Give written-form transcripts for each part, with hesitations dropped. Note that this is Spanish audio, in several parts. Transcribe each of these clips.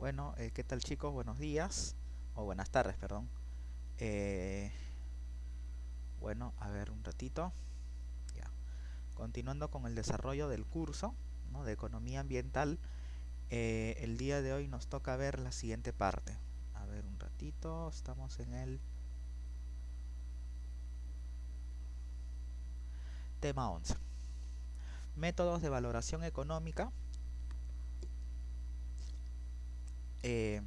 Bueno, ¿qué tal chicos? Buenos días, o buenas tardes, perdón. Eh, bueno, a ver un ratito. Ya. Continuando con el desarrollo del curso, ¿no?, de Economía Ambiental, el día de hoy nos toca ver la siguiente parte. A ver un ratito, estamos en el tema 11. Métodos de valoración económica, eh,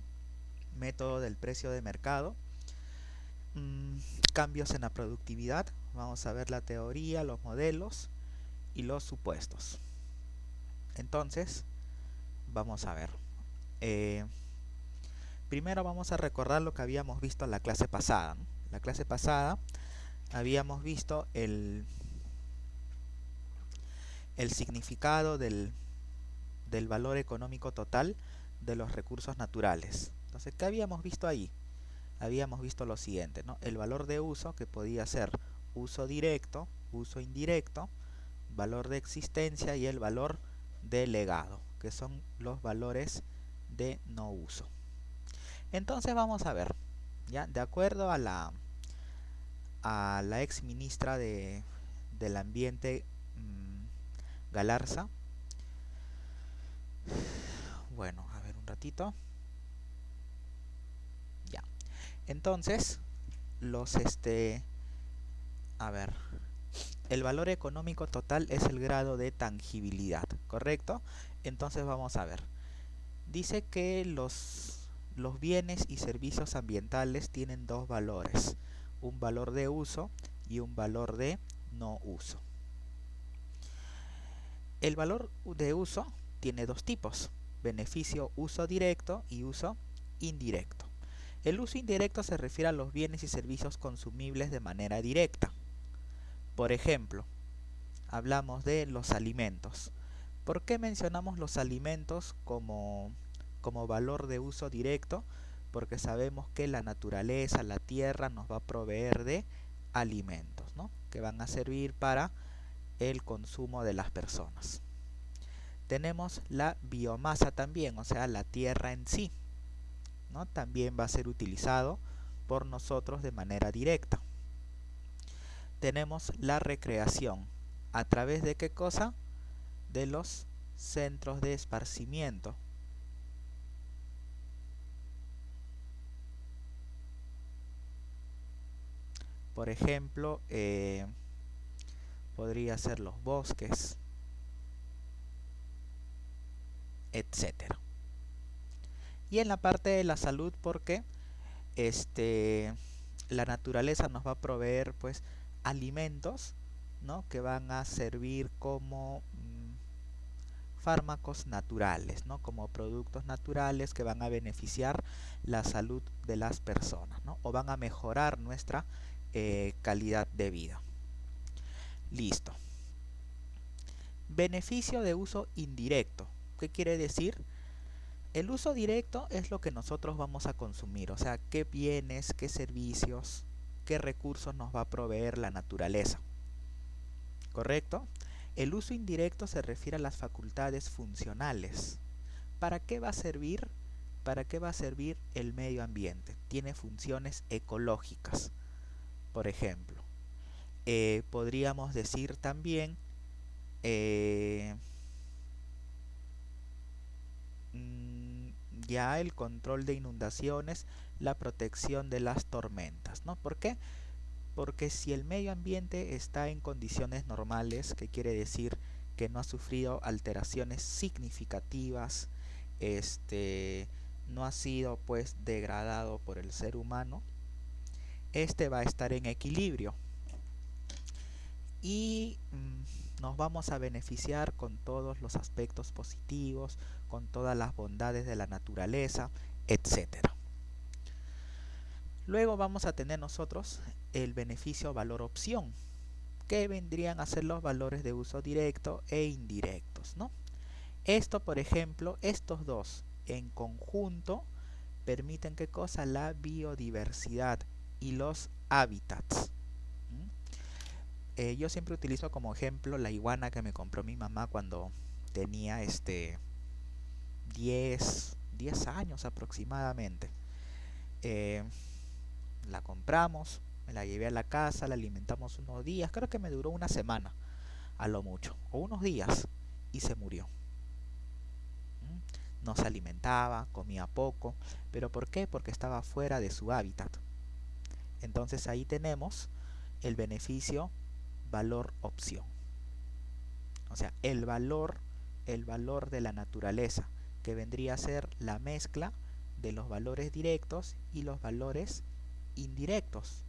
método del precio de mercado, mm, cambios en la productividad. Vamos a ver la teoría, los modelos y los supuestos. Entonces, vamos a ver. Eh, Primero vamos a recordar lo que habíamos visto en la clase pasada, ¿no? La clase pasada habíamos visto el significado del valor económico total de los recursos naturales. Entonces, ¿qué habíamos visto ahí? Habíamos visto lo siguiente, ¿no? El valor de uso, que podía ser uso directo, uso indirecto, valor de existencia, y el valor de legado, que son los valores de no uso. Entonces vamos a ver, ya, de acuerdo a la ex ministra del Ambiente, Galarza. Bueno, a ver un ratito. Ya. Entonces, a ver, el valor económico total es el grado de tangibilidad, ¿correcto? Entonces vamos a ver. Dice que los bienes y servicios ambientales tienen dos valores, un valor de uso y un valor de no uso. El valor de uso tiene dos tipos: beneficio uso directo y uso indirecto. El uso indirecto se refiere a los bienes y servicios consumibles de manera directa. Por ejemplo, hablamos de los alimentos. ¿Por qué mencionamos los alimentos como valor de uso directo? Porque sabemos que la naturaleza, la tierra, nos va a proveer de alimentos, ¿no?, que van a servir para el consumo de las personas. Tenemos la biomasa también, o sea, la tierra en sí, ¿no? También va a ser utilizado por nosotros de manera directa. Tenemos la recreación. ¿A través de qué cosa? De los centros de esparcimiento. Por ejemplo, podría ser los bosques, etcétera. Y en la parte de la salud, porque la naturaleza nos va a proveer, pues, alimentos, ¿no?, que van a servir como fármacos naturales, ¿no?, como productos naturales que van a beneficiar la salud de las personas, ¿no?, o van a mejorar nuestra calidad de vida. Listo. Beneficio de uso indirecto. ¿Qué quiere decir? El uso directo es lo que nosotros vamos a consumir, o sea, qué bienes, qué servicios, qué recursos nos va a proveer la naturaleza, ¿correcto? El uso indirecto se refiere a las facultades funcionales. ¿Para qué va a servir? ¿Para qué va a servir el medio ambiente? Tiene funciones ecológicas. Por ejemplo, podríamos decir también ya el control de inundaciones, la protección de las tormentas, ¿no? ¿Por qué? Porque si el medio ambiente está en condiciones normales, ¿qué quiere decir? Que no ha sufrido alteraciones significativas, no ha sido, pues, degradado por el ser humano, va a estar en equilibrio y nos vamos a beneficiar con todos los aspectos positivos, con todas las bondades de la naturaleza, etcétera. Luego vamos a tener nosotros el beneficio valor opción, que vendrían a ser los valores de uso directo e indirectos, ¿no? Esto, por ejemplo, estos dos en conjunto permiten, ¿qué cosa? La biodiversidad y los hábitats. Yo siempre utilizo como ejemplo la iguana que me compró mi mamá cuando tenía 10, 10 años aproximadamente. La compramos, me la llevé a la casa, la alimentamos unos días, creo que me duró una semana a lo mucho, o unos días, y se murió. No se alimentaba, comía poco, pero ¿por qué? Porque estaba fuera de su hábitat. Entonces ahí tenemos el beneficio valor opción. O sea, el valor de la naturaleza, que vendría a ser la mezcla de los valores directos y los valores indirectos,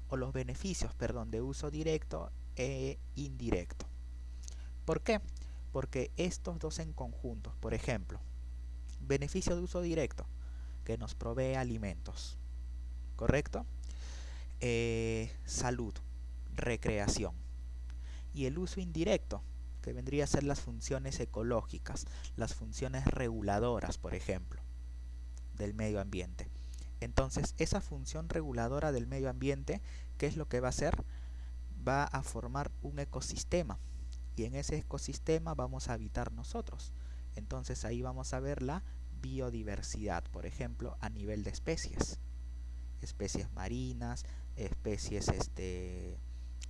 o los beneficios, perdón, de uso directo e indirecto. ¿Por qué? Porque estos dos en conjunto, por ejemplo, beneficio de uso directo, que nos provee alimentos, ¿correcto? Salud, recreación. Y el uso indirecto, que vendría a ser las funciones ecológicas, las funciones reguladoras, por ejemplo, del medio ambiente. Entonces, esa función reguladora del medio ambiente, ¿qué es lo que va a hacer? Va a formar un ecosistema, y en ese ecosistema vamos a habitar nosotros. Entonces ahí vamos a ver la biodiversidad, por ejemplo, a nivel de especies. Especies marinas, especies,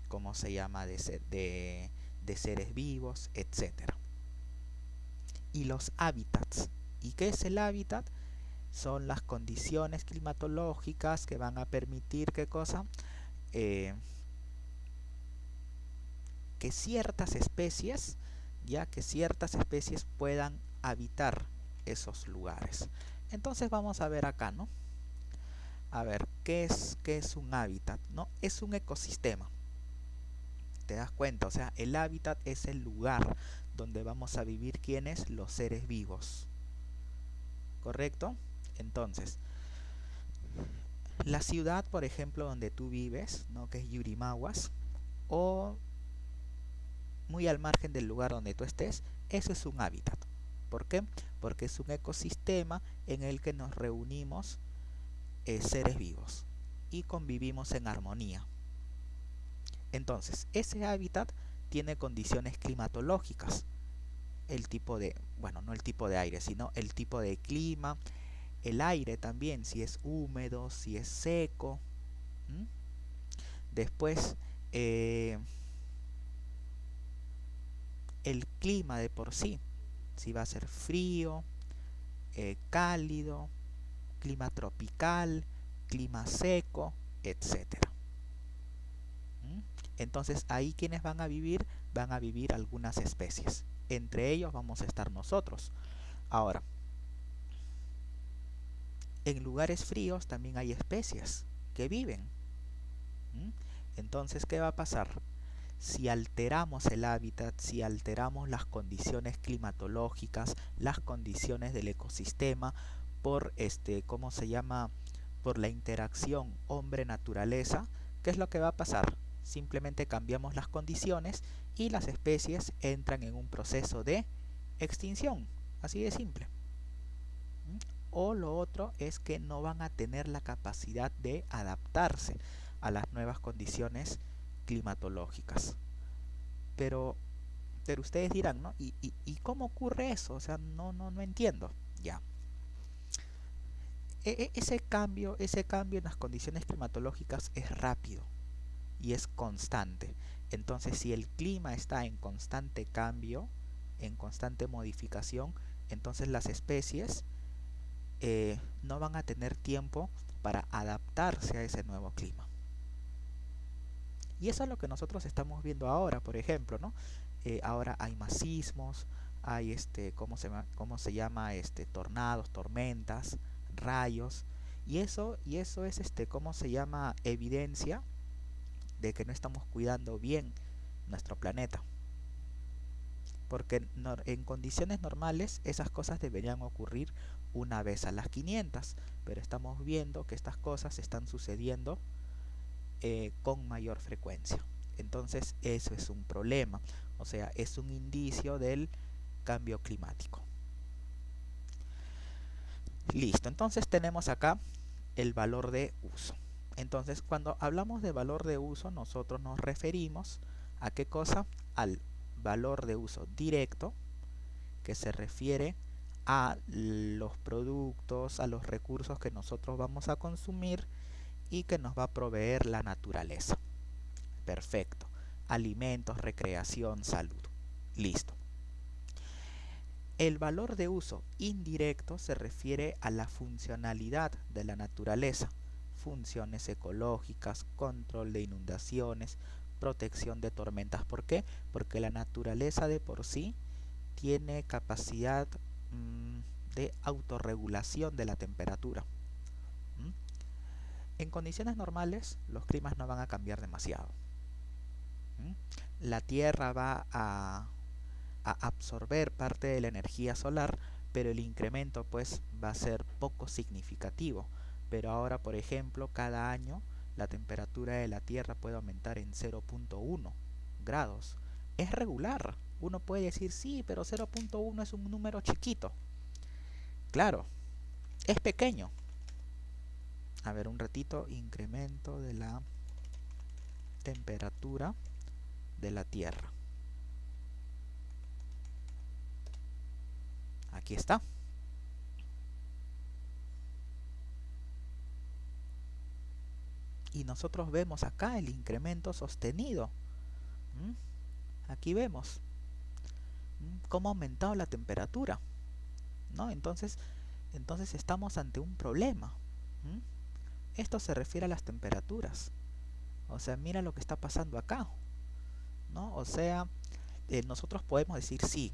¿cómo se llama? De seres vivos, etc. Y los hábitats. ¿Y qué es el hábitat? Son las condiciones climatológicas que van a permitir, ¿qué cosa? Que ciertas especies, puedan habitar esos lugares. Entonces vamos a ver acá, ¿no? A ver, ¿qué es un hábitat? ¿No? Es un ecosistema. ¿Te das cuenta? O sea, el hábitat es el lugar donde vamos a vivir, ¿quiénes? Los seres vivos. ¿Correcto? Entonces, la ciudad, por ejemplo, donde tú vives, ¿no? Que es Yurimaguas, o muy al margen del lugar donde tú estés, eso es un hábitat. ¿Por qué? Porque es un ecosistema en el que nos reunimos seres vivos y convivimos en armonía. Entonces, ese hábitat tiene condiciones climatológicas. El tipo de, bueno, no el tipo de aire, sino el tipo de clima, el aire también, si es húmedo, si es seco. Después, el clima de por sí, si va a ser frío, cálido, clima tropical, clima seco, etcétera. Entonces ahí quienes van a vivir algunas especies. Entre ellos vamos a estar nosotros. Ahora, en lugares fríos también hay especies que viven. Entonces, ¿qué va a pasar? Si alteramos el hábitat, si alteramos las condiciones climatológicas, las condiciones del ecosistema, por ¿cómo se llama? Por la interacción hombre-naturaleza, ¿qué es lo que va a pasar? Simplemente cambiamos las condiciones y las especies entran en un proceso de extinción, así de simple. O lo otro es que no van a tener la capacidad de adaptarse a las nuevas condiciones climatológicas. Pero ustedes dirán, ¿no? ¿Y cómo ocurre eso? O sea, no entiendo. Ya. Ese cambio en las condiciones climatológicas es rápido y es constante. Entonces, si el clima está en constante cambio, en constante modificación, entonces las especies no van a tener tiempo para adaptarse a ese nuevo clima. Y eso es lo que nosotros estamos viendo ahora, por ejemplo, ¿no? Ahora hay más sismos, hay ¿cómo se llama? Tornados, tormentas, rayos, y eso es ¿cómo se llama? Evidencia de que no estamos cuidando bien nuestro planeta. Porque en condiciones normales esas cosas deberían ocurrir una vez a las 500, pero estamos viendo que estas cosas están sucediendo con mayor frecuencia. Entonces eso es un problema, o sea, es un indicio del cambio climático. Listo, entonces tenemos acá el valor de uso. Entonces, cuando hablamos de valor de uso, nosotros nos referimos a qué cosa? Al valor de uso directo, que se refiere a los productos, a los recursos que nosotros vamos a consumir y que nos va a proveer la naturaleza. Perfecto. Alimentos, recreación, salud. Listo. El valor de uso indirecto se refiere a la funcionalidad de la naturaleza. Funciones ecológicas, control de inundaciones, protección de tormentas. ¿Por qué? Porque la naturaleza de por sí tiene capacidad de autorregulación de la temperatura. En condiciones normales los climas no van a cambiar demasiado. La Tierra va a absorber parte de la energía solar, pero el incremento pues va a ser poco significativo. Pero ahora, por ejemplo, cada año la temperatura de la Tierra puede aumentar en 0.1 grados. Es regular. Uno puede decir, sí, pero 0.1 es un número chiquito. Claro, es pequeño. A ver, un ratito, incremento de la temperatura de la Tierra. Aquí está. Y nosotros vemos acá el incremento sostenido. Aquí vemos cómo ha aumentado la temperatura, ¿no? Entonces estamos ante un problema. Esto se refiere a las temperaturas. O sea, mira lo que está pasando acá, ¿no? O sea, nosotros podemos decir sí,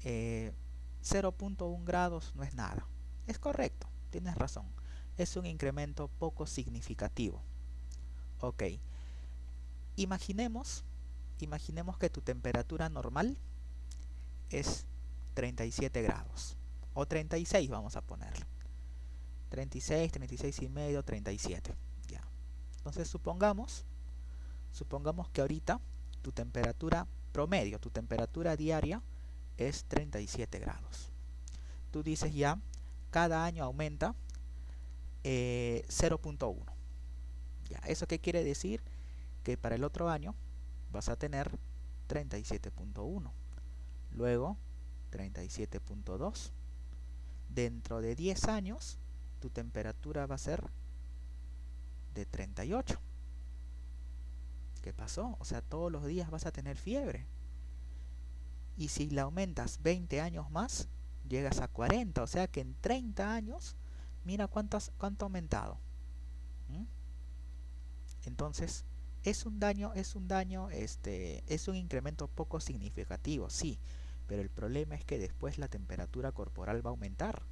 0.1 grados no es nada. Es correcto, tienes razón. Es un incremento poco significativo. Ok. Imaginemos que tu temperatura normal es 37 grados. O 36 vamos a ponerlo. 36, 36 y medio, 37. Ya. Entonces supongamos que ahorita tu temperatura promedio, tu temperatura diaria es 37 grados. Tú dices ya, cada año aumenta 0.1. Ya, ¿eso qué quiere decir? Que para el otro año vas a tener 37.1. Luego 37.2. Dentro de 10 años tu temperatura va a ser de 38. ¿Qué pasó? O sea, todos los días vas a tener fiebre. Y si la aumentas 20 años más, llegas a 40. O sea que en 30 años, mira cuánto ha aumentado. Entonces, es un incremento poco significativo, sí. Pero el problema es que después la temperatura corporal va a aumentar.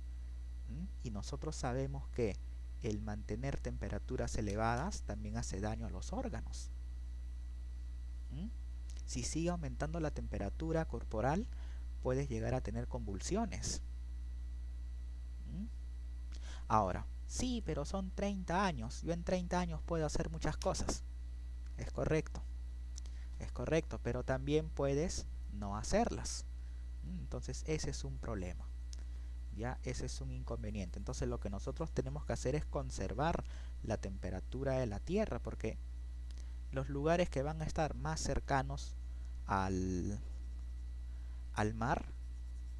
Y nosotros sabemos que el mantener temperaturas elevadas también hace daño a los órganos. Si sigue aumentando la temperatura corporal, puedes llegar a tener convulsiones. Ahora, sí, pero son 30 años. Yo en 30 años puedo hacer muchas cosas. Es correcto, pero también puedes no hacerlas. Entonces ese es un problema. Ya, ese es un inconveniente. Entonces lo que nosotros tenemos que hacer es conservar la temperatura de la Tierra, porque los lugares que van a estar más cercanos al mar,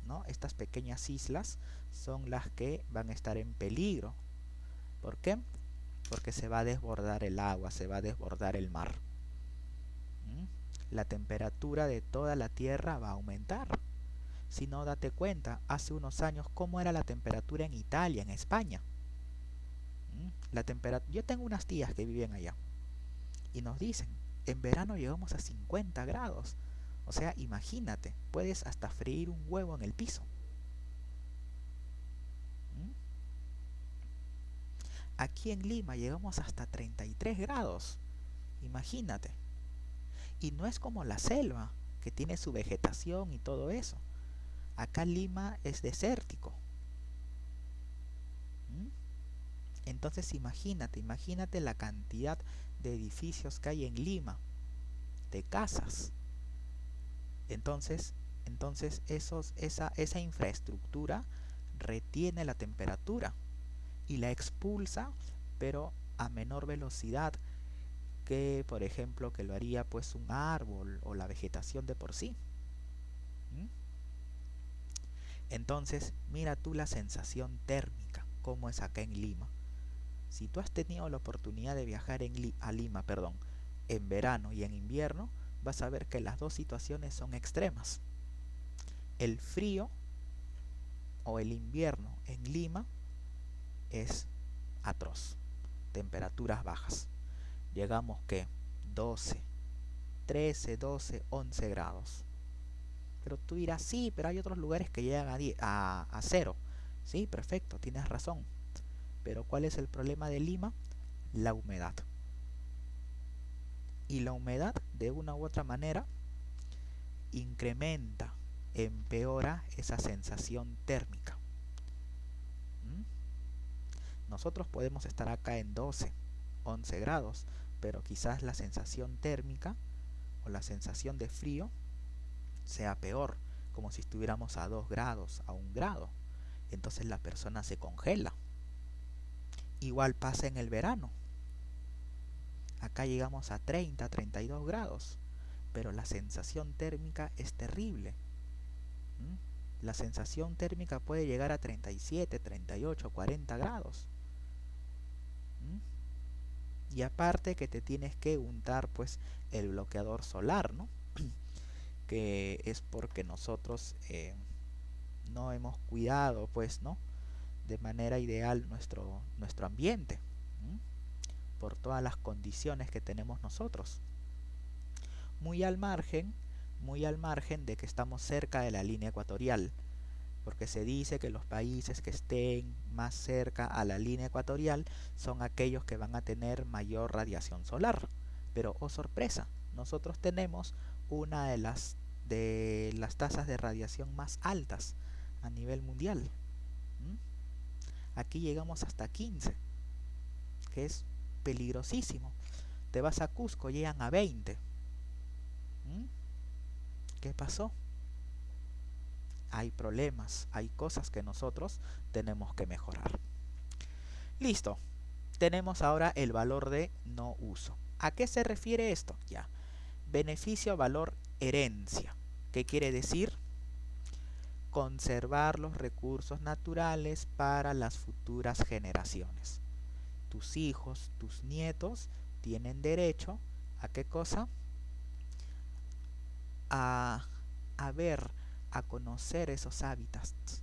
¿no? Estas pequeñas islas son las que van a estar en peligro. ¿Por qué? Porque se va a desbordar el agua, se va a desbordar el mar. La temperatura de toda la Tierra va a aumentar. Si no, date cuenta, hace unos años cómo era la temperatura en Italia, en España. Yo tengo unas tías que viven allá y nos dicen, en verano llegamos a 50 grados. O sea, imagínate, puedes hasta freír un huevo en el piso. Aquí en Lima llegamos hasta 33 grados. Imagínate. Y no es como la selva, que tiene su vegetación y todo eso. Acá Lima es desértico. Entonces imagínate la cantidad de edificios que hay en Lima, de casas. Entonces esa infraestructura retiene la temperatura y la expulsa, pero a menor velocidad que, por ejemplo, que lo haría pues un árbol o la vegetación de por sí. Entonces, mira tú la sensación térmica, cómo es acá en Lima. Si tú has tenido la oportunidad de viajar a Lima, en verano y en invierno, vas a ver que las dos situaciones son extremas. El frío o el invierno en Lima es atroz. Temperaturas bajas. Llegamos que 12, 13, 12, 11 grados. Pero tú dirás, sí, pero hay otros lugares que llegan a cero. Sí, perfecto, tienes razón. Pero ¿cuál es el problema de Lima? La humedad. Y la humedad, de una u otra manera, incrementa, empeora esa sensación térmica. ¿Mm? Nosotros podemos estar acá en 12, 11 grados, pero quizás la sensación térmica o la sensación de frío sea peor, como si estuviéramos a 2 grados, a 1 grado. Entonces la persona se congela. Igual pasa en el verano. Acá llegamos a 30, 32 grados, pero la sensación térmica es terrible. ¿Mm? La sensación térmica puede llegar a 37, 38, 40 grados. ¿Mm? Y aparte que te tienes que untar pues el bloqueador solar, ¿no? Que es porque nosotros no hemos cuidado pues, ¿no? De manera ideal nuestro ambiente. ¿Mm? Por todas las condiciones que tenemos nosotros. Muy al margen de que estamos cerca de la línea ecuatorial, porque se dice que los países que estén más cerca a la línea ecuatorial son aquellos que van a tener mayor radiación solar. Pero, oh sorpresa, nosotros tenemos una de las tasas de radiación más altas a nivel mundial. ¿Mm? Aquí llegamos hasta 15, que es peligrosísimo. Te vas a Cusco, llegan a 20. ¿Mm? ¿Qué pasó? Hay problemas, hay cosas que nosotros tenemos que mejorar. Listo, tenemos ahora el valor de no uso. ¿A qué se refiere esto? Ya, beneficio, valor, herencia. ¿Qué quiere decir? Conservar los recursos naturales para las futuras generaciones. Tus hijos, tus nietos tienen derecho ¿a qué cosa? A ver, a conocer esos hábitats,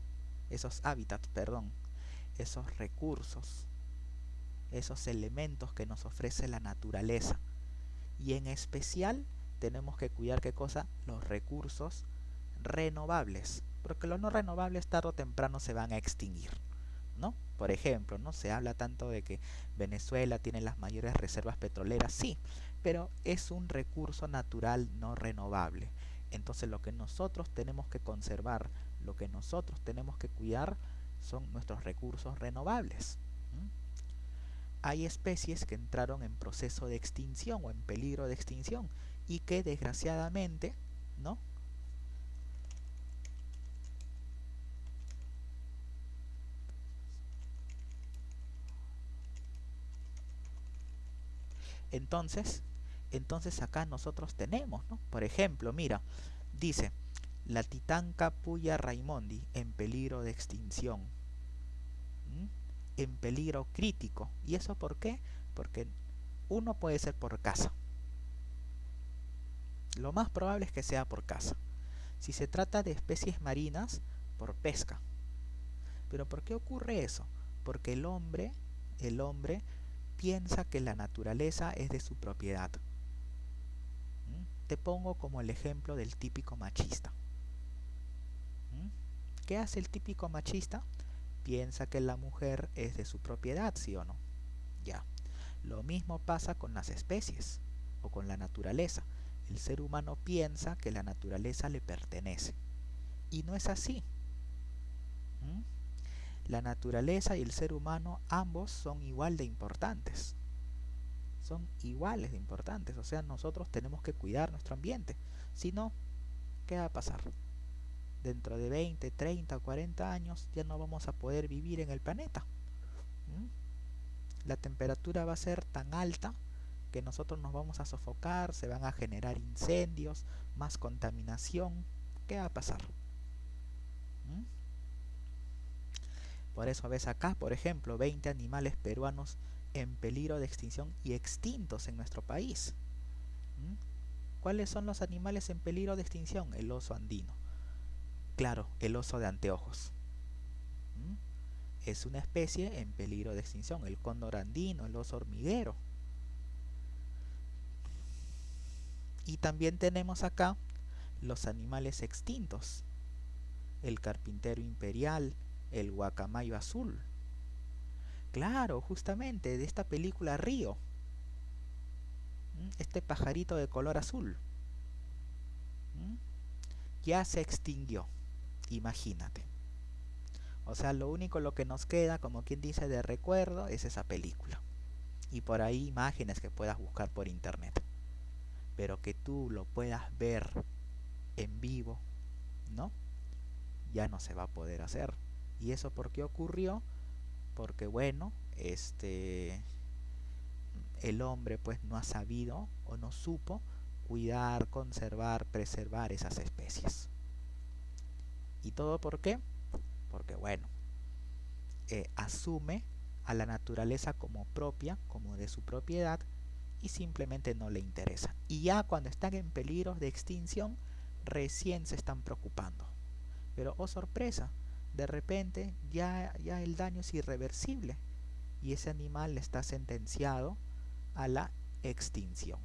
esos recursos, esos elementos que nos ofrece la naturaleza. Y en especial tenemos que cuidar ¿qué cosa? Los recursos renovables, porque los no renovables tarde o temprano se van a extinguir, ¿no? Por ejemplo, ¿no? Se habla tanto de que Venezuela tiene las mayores reservas petroleras, sí, pero es un recurso natural no renovable. Entonces lo que nosotros tenemos que conservar, lo que nosotros tenemos que cuidar son nuestros recursos renovables. ¿Mm? Hay especies que entraron en proceso de extinción o en peligro de extinción y que desgraciadamente, ¿no? Entonces acá nosotros tenemos, ¿no? Por ejemplo, mira, dice, la titanca Puya raimondi en peligro de extinción. ¿Mm? En peligro crítico. ¿Y eso por qué? Porque uno puede ser por caza. Lo más probable es que sea por caza. Si se trata de especies marinas, por pesca. ¿Pero por qué ocurre eso? Porque el hombre piensa que la naturaleza es de su propiedad. ¿Mm? Te pongo como el ejemplo del típico machista. ¿Mm? ¿Qué hace el típico machista? Piensa que la mujer es de su propiedad, ¿sí o no? Ya. Lo mismo pasa con las especies o con la naturaleza. El ser humano piensa que la naturaleza le pertenece. Y no es así. ¿Mm? La naturaleza y el ser humano ambos son igual de importantes. Son iguales de importantes. O sea, nosotros tenemos que cuidar nuestro ambiente. Si no, ¿qué va a pasar? Dentro de 20, 30 o 40 años ya no vamos a poder vivir en el planeta. ¿Mm? La temperatura va a ser tan alta que nosotros nos vamos a sofocar, se van a generar incendios, más contaminación. ¿Qué va a pasar? ¿Mm? Por eso ves acá, por ejemplo, 20 animales peruanos en peligro de extinción y extintos en nuestro país. ¿Mm? ¿Cuáles son los animales en peligro de extinción? El oso andino. Claro, el oso de anteojos. ¿Mm? Es una especie en peligro de extinción. El cóndor andino, el oso hormiguero. Y también tenemos acá los animales extintos. El carpintero imperial, el guacamayo azul. Claro, justamente de esta película Río. Este pajarito de color azul. Ya se extinguió. Imagínate. O sea, lo que nos queda, como quien dice, de recuerdo es esa película. Y por ahí imágenes que puedas buscar por internet. Pero que tú lo puedas ver en vivo, ¿no? Ya no se va a poder hacer. ¿Y eso por qué ocurrió? Porque bueno, el hombre pues no ha sabido o no supo cuidar, conservar, preservar esas especies. ¿Y todo por qué? Porque bueno, asume a la naturaleza como propia, como de su propiedad, y simplemente no le interesa. Y ya cuando están en peligro de extinción, recién se están preocupando. Pero oh sorpresa, de repente ya el daño es irreversible y ese animal está sentenciado a la extinción.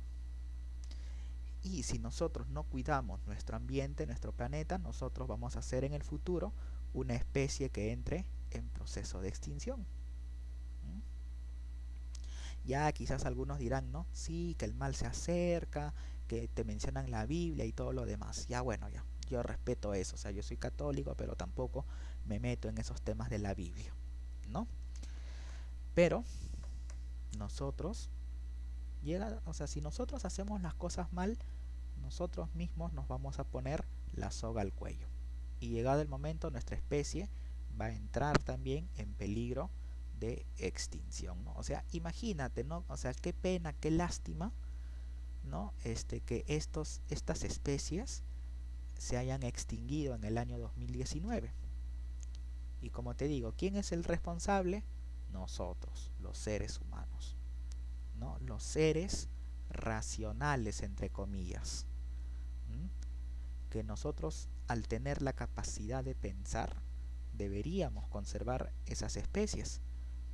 Y si nosotros no cuidamos nuestro ambiente, nuestro planeta, nosotros vamos a ser en el futuro una especie que entre en proceso de extinción. Ya quizás algunos dirán, ¿no? Sí, que el mal se acerca, que te mencionan la Biblia y todo lo demás. Ya bueno, ya. Yo respeto eso. O sea, yo soy católico, pero tampoco me meto en esos temas de la Biblia, ¿no? Pero nosotros o sea, si nosotros hacemos las cosas mal, nosotros mismos nos vamos a poner la soga al cuello. Y llegado el momento, nuestra especie va a entrar también en peligro de extinción, ¿no? O sea, imagínate, ¿no? O sea, qué pena, qué lástima, ¿no? Que estas especies se hayan extinguido en el año 2019. Y como te digo, ¿quién es el responsable? Nosotros, los seres humanos, ¿no? Los seres racionales, entre comillas. Que nosotros, al tener la capacidad de pensar, deberíamos conservar esas especies.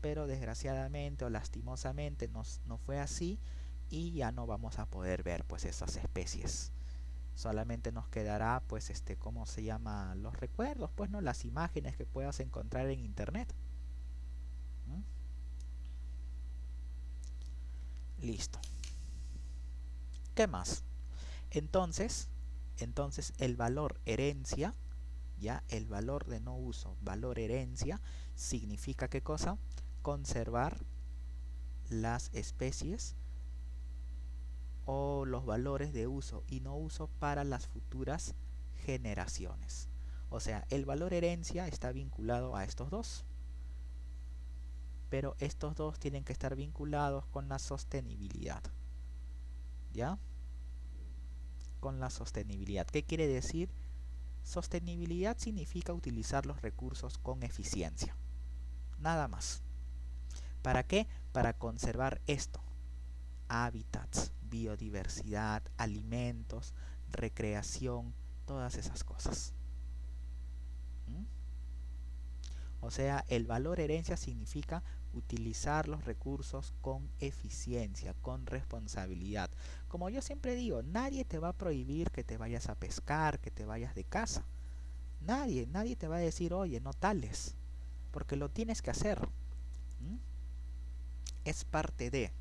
Pero desgraciadamente o lastimosamente no fue así y ya no vamos a poder ver pues esas especies. Solamente nos quedará pues ¿cómo se llama? Los recuerdos, pues no, las imágenes que puedas encontrar en internet. Listo. ¿Qué más? Entonces el valor herencia, ya el valor de no uso, valor herencia, significa ¿qué cosa? Conservar las especies o los valores de uso y no uso para las futuras generaciones. O sea, el valor herencia está vinculado a estos dos. Pero estos dos tienen que estar vinculados con la sostenibilidad. ¿Ya? Con la sostenibilidad. ¿Qué quiere decir? Sostenibilidad significa utilizar los recursos con eficiencia. Nada más. ¿Para qué? Para conservar esto. Hábitats, biodiversidad, alimentos, recreación, todas esas cosas. O sea, el valor herencia significa utilizar los recursos con eficiencia, con responsabilidad. Como yo siempre digo, nadie te va a prohibir que te vayas a pescar, que te vayas de casa. Nadie te va a decir, oye, no tales, porque lo tienes que hacer. Es parte de,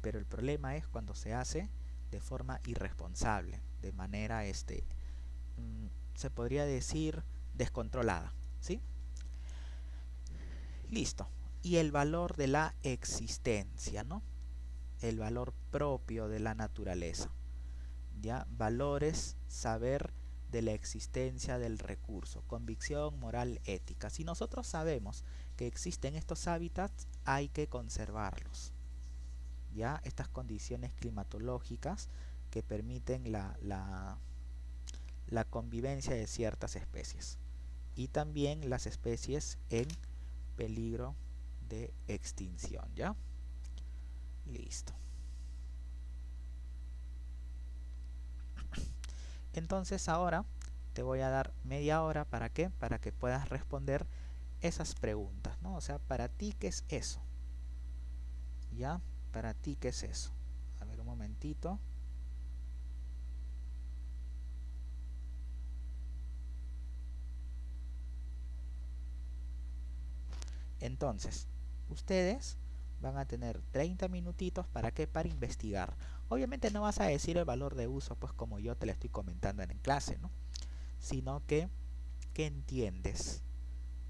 pero el problema es cuando se hace de forma irresponsable, de manera, se podría decir, descontrolada, ¿sí? Listo. Y el valor de la existencia, ¿no? El valor propio de la naturaleza. ¿Ya? Valores, saber de la existencia del recurso, convicción, moral, ética. Si nosotros sabemos que existen estos hábitats, hay que conservarlos. ¿Ya? Estas condiciones climatológicas que permiten la convivencia de ciertas especies. Y también las especies en peligro de extinción, ¿ya? Listo. Entonces ahora te voy a dar media hora, ¿para qué? Para que puedas responder esas preguntas, ¿no? O sea, para ti, ¿qué es eso? ¿Ya? Para ti, ¿qué es eso? A ver, un momentito. Entonces, ustedes van a tener 30 minutitos, ¿para qué? Para investigar. Obviamente no vas a decir el valor de uso, pues como yo te lo estoy comentando en clase, ¿no? Sino que, ¿qué entiendes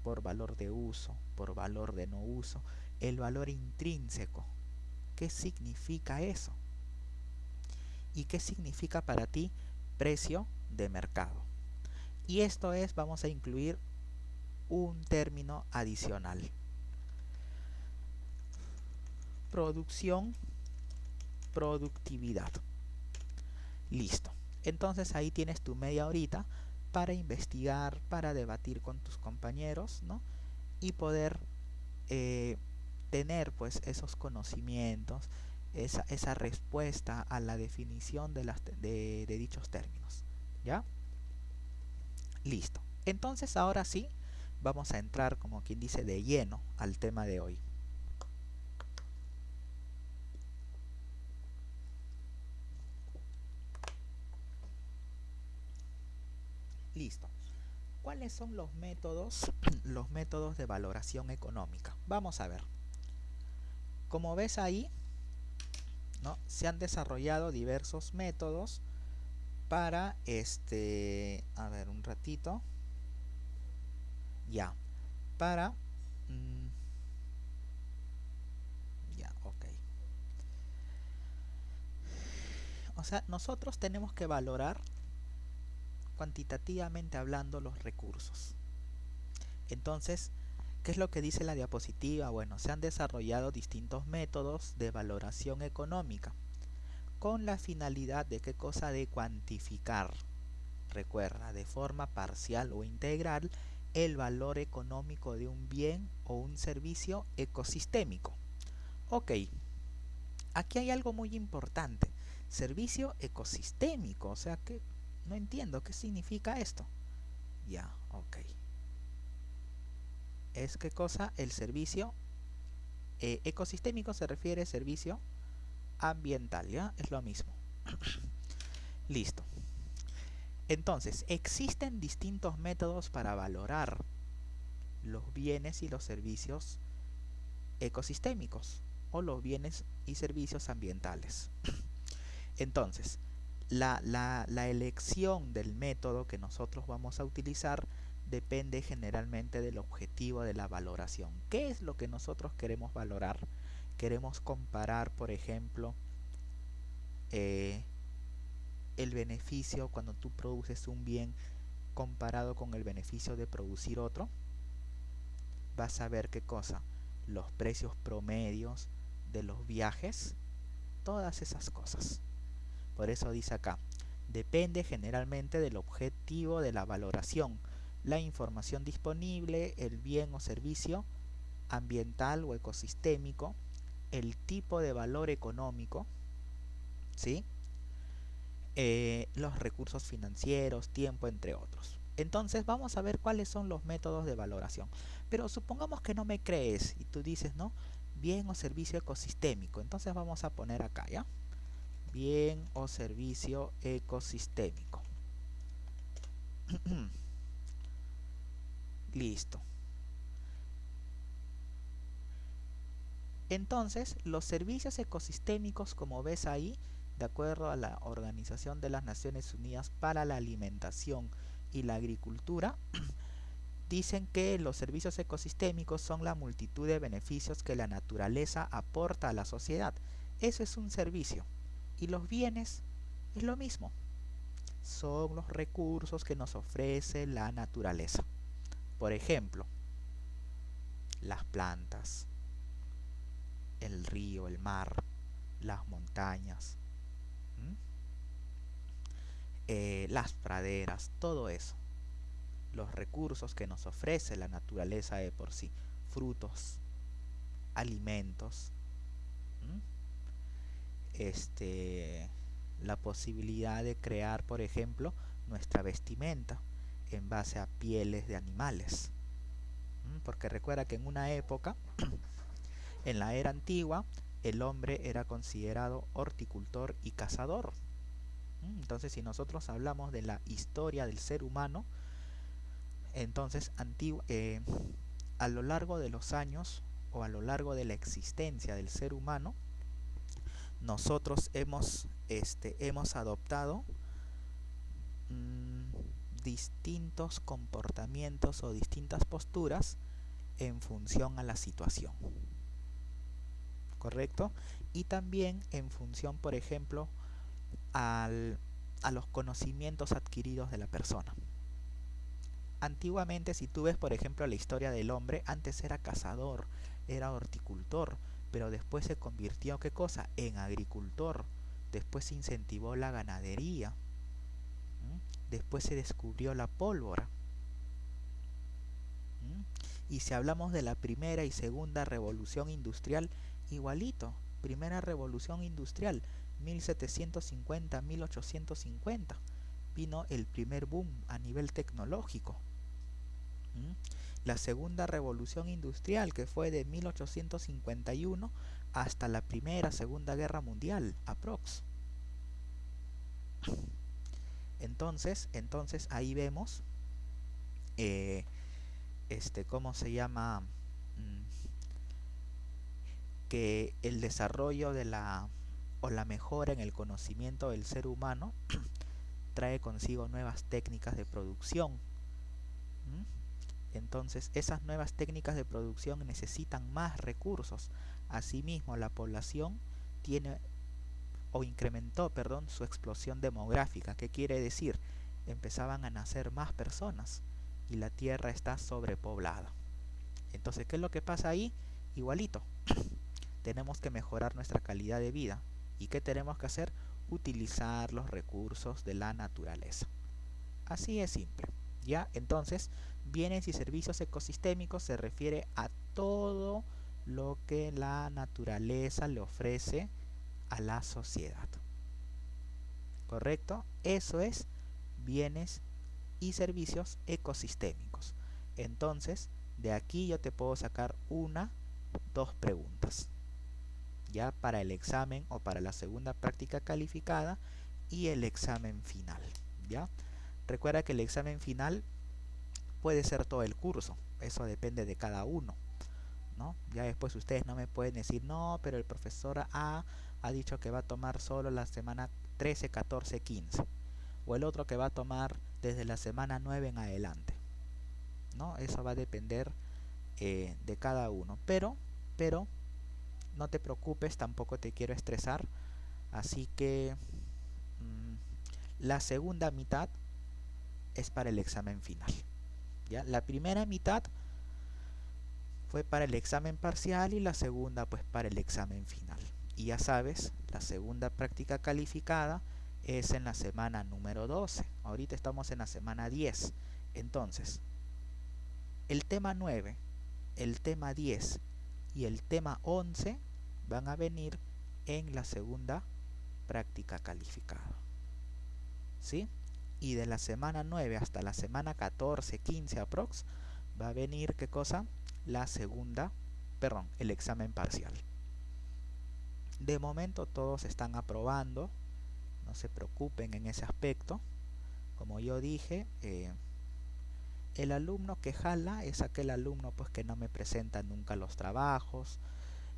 por valor de uso, por valor de no uso? El valor intrínseco. ¿Qué significa eso? ¿Y qué significa para ti precio de mercado? Y esto es, vamos a incluir un término adicional. Producción, productividad. Listo. Entonces ahí tienes tu media horita para investigar, para debatir con tus compañeros, ¿no? Y poder tener pues esos conocimientos, esa respuesta a la definición de dichos términos. ¿Ya? Listo. Entonces ahora sí, vamos a entrar, como quien dice, de lleno al tema de hoy. Listo. ¿Cuáles son los métodos, los métodos de valoración económica? Vamos a ver. Como ves ahí, ¿no? Se han desarrollado diversos métodos para a ver un ratito. Ya. Para ya, ok. O sea, nosotros tenemos que valorar cuantitativamente hablando los recursos. Entonces, ¿qué es lo que dice la diapositiva? Bueno, se han desarrollado distintos métodos de valoración económica con la finalidad de qué cosa, de cuantificar, recuerda, de forma parcial o integral el valor económico de un bien o un servicio ecosistémico. Ok, aquí hay algo muy importante, servicio ecosistémico, o sea que no entiendo qué significa esto. Ya, ok. Es qué cosa, el servicio ecosistémico se refiere a servicio ambiental, ¿ya? Es lo mismo. Listo. Entonces, existen distintos métodos para valorar los bienes y los servicios ecosistémicos o los bienes y servicios ambientales. Entonces, la elección del método que nosotros vamos a utilizar depende generalmente del objetivo de la valoración. ¿Qué es lo que nosotros queremos valorar? Queremos comparar, por ejemplo, el beneficio cuando tú produces un bien comparado con el beneficio de producir otro. Vas a ver qué cosa, los precios promedios de los viajes, todas esas cosas. Por eso dice acá, depende generalmente del objetivo de la valoración, la información disponible, el bien o servicio ambiental o ecosistémico, el tipo de valor económico, ¿sí? Los recursos financieros, tiempo, entre otros. Entonces vamos a ver cuáles son los métodos de valoración. Pero supongamos que no me crees y tú dices, ¿no? Bien o servicio ecosistémico. Entonces vamos a poner acá, ¿ya? Bien o servicio ecosistémico. Listo. Entonces, los servicios ecosistémicos, como ves ahí, de acuerdo a la Organización de las Naciones Unidas para la Alimentación y la Agricultura, dicen que los servicios ecosistémicos son la multitud de beneficios que la naturaleza aporta a la sociedad. Eso es un servicio. Y los bienes es lo mismo. Son los recursos que nos ofrece la naturaleza. Por ejemplo, las plantas, el río, el mar, las montañas, las praderas, todo eso. Los recursos que nos ofrece la naturaleza de por sí frutos, alimentos, ¿m? La posibilidad de crear, por ejemplo, nuestra vestimenta en base a pieles de animales. Porque recuerda que en una época, en la era antigua, el hombre era considerado horticultor y cazador. Entonces, si nosotros hablamos de la historia del ser humano, entonces a lo largo de los años o a lo largo de la existencia del ser humano, nosotros hemos adoptado distintos comportamientos o distintas posturas en función a la situación, ¿correcto? Y también en función, por ejemplo, a los conocimientos adquiridos de la persona. Antiguamente, si tú ves, por ejemplo, la historia del hombre, antes era cazador, era horticultor, pero después se convirtió, ¿qué cosa? En agricultor. Después se incentivó la ganadería. Después se descubrió la pólvora. Y si hablamos de la primera y segunda revolución industrial, igualito. Primera revolución industrial, 1750-1850. Vino el primer boom a nivel tecnológico. La segunda revolución industrial, que fue de 1851 hasta la primera, segunda guerra mundial, aprox. Entonces ahí vemos ¿cómo se llama? Que el desarrollo de la mejora en el conocimiento del ser humano trae consigo nuevas técnicas de producción. Entonces esas nuevas técnicas de producción necesitan más recursos. Asimismo, la población tiene o incrementó, perdón, su explosión demográfica. ¿Qué quiere decir? Empezaban a nacer más personas y la tierra está sobrepoblada. Entonces, ¿qué es lo que pasa ahí? Igualito. Tenemos que mejorar nuestra calidad de vida. ¿Y qué tenemos que hacer? Utilizar los recursos de la naturaleza. Así es simple. ¿Ya? Entonces, bienes y servicios ecosistémicos se refiere a todo lo que la naturaleza le ofrece a la sociedad. ¿Correcto? Eso es bienes y servicios ecosistémicos. Entonces, de aquí yo te puedo sacar dos preguntas. Ya para el examen o para la segunda práctica calificada y el examen final. ¿Ya? Recuerda que el examen final puede ser todo el curso. Eso depende de cada uno, ¿no? Ya después ustedes no me pueden decir, no, pero el profesor A ha dicho que va a tomar solo la semana 13, 14, 15. O el otro que va a tomar desde la semana 9 en adelante, ¿no? Eso va a depender de cada uno. Pero no te preocupes, tampoco te quiero estresar. Así que la segunda mitad es para el examen final. ¿Ya? La primera mitad fue para el examen parcial y la segunda pues para el examen final. Y ya sabes, la segunda práctica calificada es en la semana número 12. Ahorita estamos en la semana 10. Entonces, el tema 9, el tema 10 y el tema 11 van a venir en la segunda práctica calificada. ¿Sí? Y de la semana 9 hasta la semana 14, 15 aprox, va a venir, ¿qué cosa? El examen parcial. De momento todos están aprobando, no se preocupen en ese aspecto. Como yo dije, el alumno que jala es aquel alumno pues que no me presenta nunca los trabajos,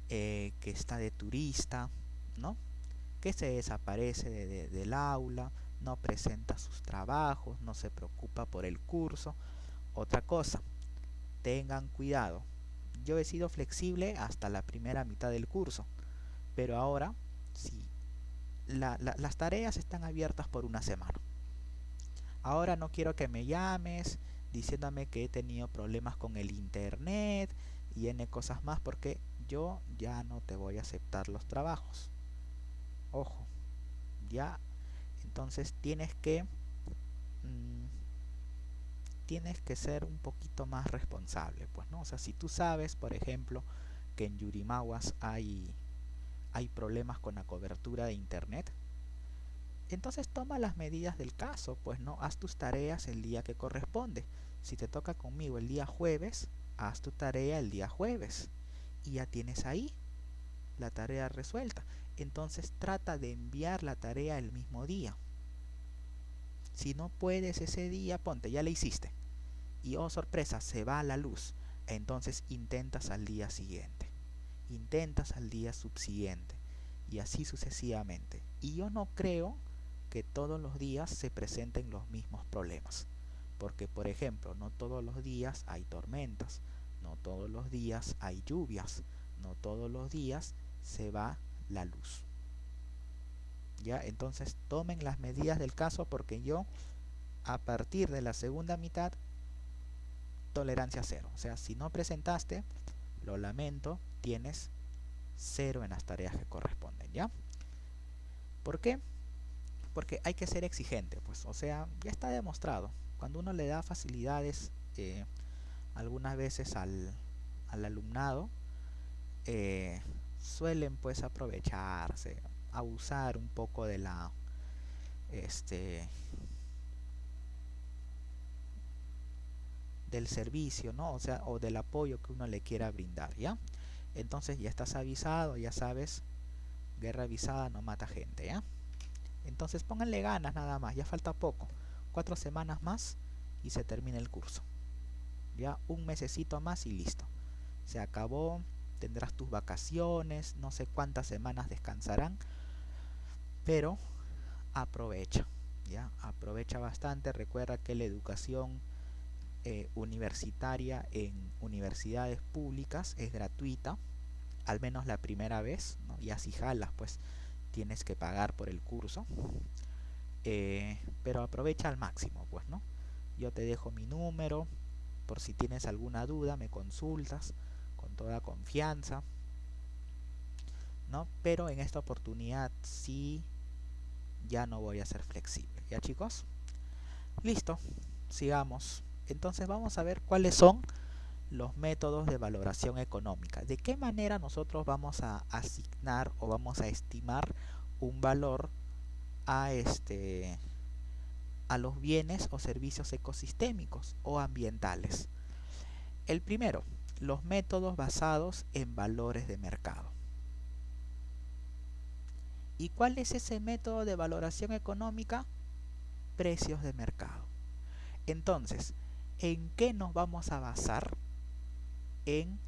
que está de turista, ¿no? Que se desaparece del aula, no presenta sus trabajos, no se preocupa por el curso. Otra cosa, tengan cuidado. Yo he sido flexible hasta la primera mitad del curso, pero ahora sí, las tareas están abiertas por una semana. Ahora no quiero que me llames diciéndome que he tenido problemas con el internet y n cosas más, porque yo ya no te voy a aceptar los trabajos. Ojo, ya. Entonces tienes que tienes que ser un poquito más responsable, pues, ¿no? O sea, si tú sabes, por ejemplo, que en Yurimaguas hay problemas con la cobertura de internet, entonces toma las medidas del caso, pues, ¿no? Haz tus tareas el día que corresponde. Si te toca conmigo el día jueves, haz tu tarea el día jueves y ya tienes ahí la tarea resuelta. Entonces trata de enviar la tarea el mismo día. Si no puedes ese día, ponte, ya la hiciste y oh sorpresa, se va la luz, entonces intentas al día siguiente, intentas al día subsiguiente y así sucesivamente. Y yo no creo que todos los días se presenten los mismos problemas, porque por ejemplo, no todos los días hay tormentas, no todos los días hay lluvias, no todos los días se va la luz. ¿Ya? Entonces tomen las medidas del caso, porque yo a partir de la segunda mitad, tolerancia cero. O sea, si no presentaste, lo lamento, tienes 0 en las tareas que corresponden, ¿ya? ¿Por qué? Porque hay que ser exigente, pues, o sea, ya está demostrado. Cuando uno le da facilidades algunas veces al alumnado, suelen pues aprovecharse, abusar un poco de la del servicio, ¿no? O sea, o del apoyo que uno le quiera brindar, ¿ya? Entonces ya estás avisado, ya sabes, guerra avisada no mata gente, ¿ya? Entonces pónganle ganas nada más, ya falta poco, 4 semanas más y se termina el curso. Ya un mesecito más y listo. Se acabó, tendrás tus vacaciones, no sé cuántas semanas descansarán, pero aprovecha, ya, aprovecha bastante. Recuerda que la educación universitaria en universidades públicas es gratuita, al menos la primera vez, ¿no? Y así jalas, pues tienes que pagar por el curso, pero aprovecha al máximo, pues, ¿no? Yo te dejo mi número, por si tienes alguna duda me consultas con toda confianza, ¿no? Pero en esta oportunidad sí, ya no voy a ser flexible, ¿ya chicos? Listo, sigamos. Entonces vamos a ver cuáles son los métodos de valoración económica. ¿De qué manera nosotros vamos a asignar o vamos a estimar un valor a los bienes o servicios ecosistémicos o ambientales? El primero, los métodos basados en valores de mercado. ¿Y cuál es ese método de valoración económica? Precios de mercado. Entonces, ¿en qué nos vamos a basar? En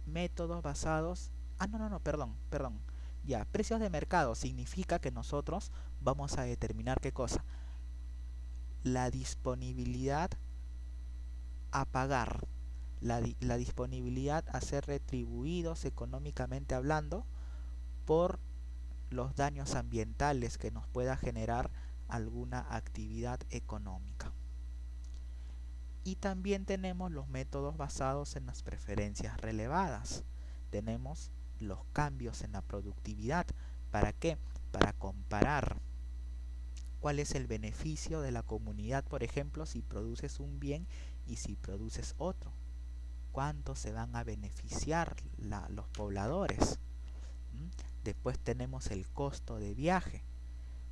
métodos basados... perdón. Ya, precios de mercado significa que nosotros vamos a determinar ¿qué cosa? La disponibilidad a pagar, la disponibilidad a ser retribuidos económicamente hablando por los daños ambientales que nos pueda generar alguna actividad económica. Y también tenemos los métodos basados en las preferencias relevadas. Tenemos los cambios en la productividad. ¿Para qué? Para comparar cuál es el beneficio de la comunidad, por ejemplo, si produces un bien y si produces otro. ¿Cuánto se van a beneficiar los pobladores? Después tenemos el costo de viaje,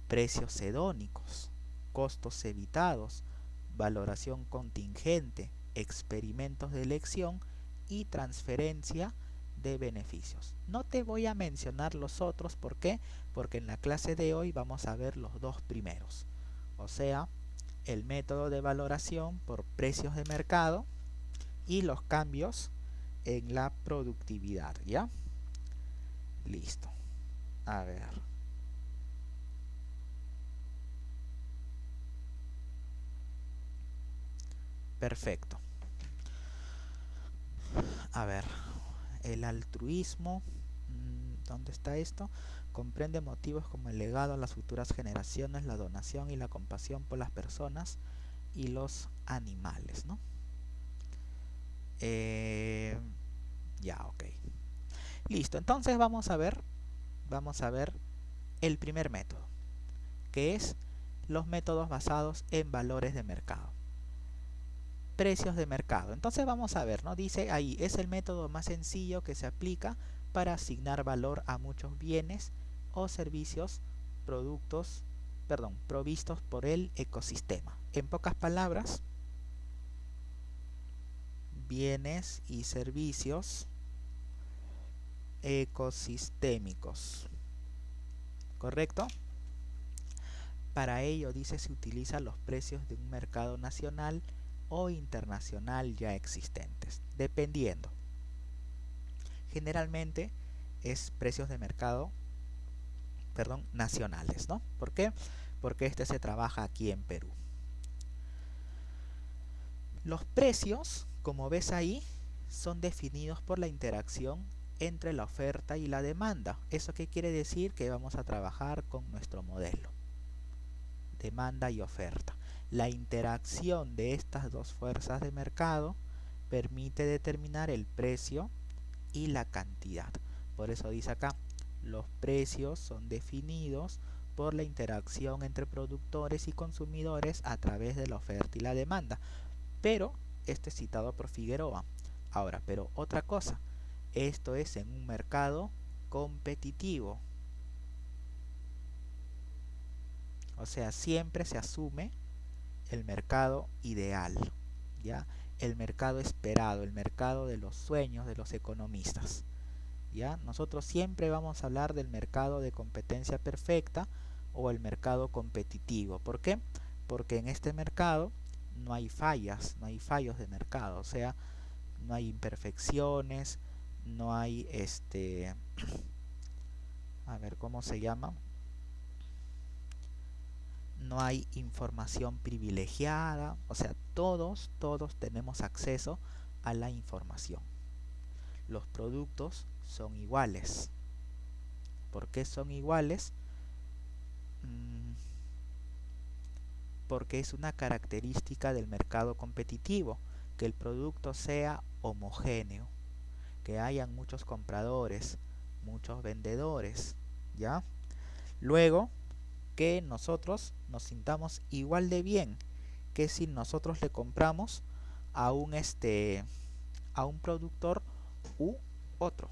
precios hedónicos, costos evitados, valoración contingente, experimentos de elección y transferencia de beneficios. No te voy a mencionar los otros, ¿por qué? Porque en la clase de hoy vamos a ver los dos primeros, o sea, el método de valoración por precios de mercado y los cambios en la productividad, ¿ya? Listo. A ver. Perfecto. A ver, el altruismo, ¿dónde está esto? Comprende motivos como el legado a las futuras generaciones, la donación y la compasión por las personas y los animales, ¿no? Ya, ok. Listo, entonces vamos a ver el primer método, que es los métodos basados en valores de mercado. precios de mercado. Entonces vamos a ver, ¿no? Dice ahí, es el método más sencillo que se aplica para asignar valor a muchos bienes o servicios, provistos por el ecosistema. En pocas palabras, bienes y servicios ecosistémicos. ¿Correcto? Para ello, dice, se utilizan los precios de un mercado nacional o internacional ya existentes, dependiendo. Generalmente es precios de mercado, nacionales, ¿no? ¿Por qué? Porque este se trabaja aquí en Perú. Los precios, como ves ahí, son definidos por la interacción entre la oferta y la demanda. ¿Eso qué quiere decir? Que vamos a trabajar con nuestro modelo. Demanda y oferta. La interacción de estas dos fuerzas de mercado permite determinar el precio y la cantidad. Por eso dice acá, los precios son definidos por la interacción entre productores y consumidores a través de la oferta y la demanda. Pero este es citado por Figueroa. Ahora, pero otra cosa, esto es en un mercado competitivo. O sea, siempre se asume el mercado ideal, ¿ya? El mercado esperado, el mercado de los sueños de los economistas, ¿ya? Nosotros siempre vamos a hablar del mercado de competencia perfecta o el mercado competitivo. ¿Por qué? Porque en este mercado no hay fallas, no hay fallos de mercado, o sea, no hay imperfecciones, no hay a ver cómo se llama, no hay información privilegiada, o sea, todos tenemos acceso a la información. Los productos son iguales. ¿Por qué son iguales? Porque es una característica del mercado competitivo, que el producto sea homogéneo, que hayan muchos compradores, muchos vendedores, ¿ya? Luego, que nosotros nos sintamos igual de bien que si nosotros le compramos a un productor u otro.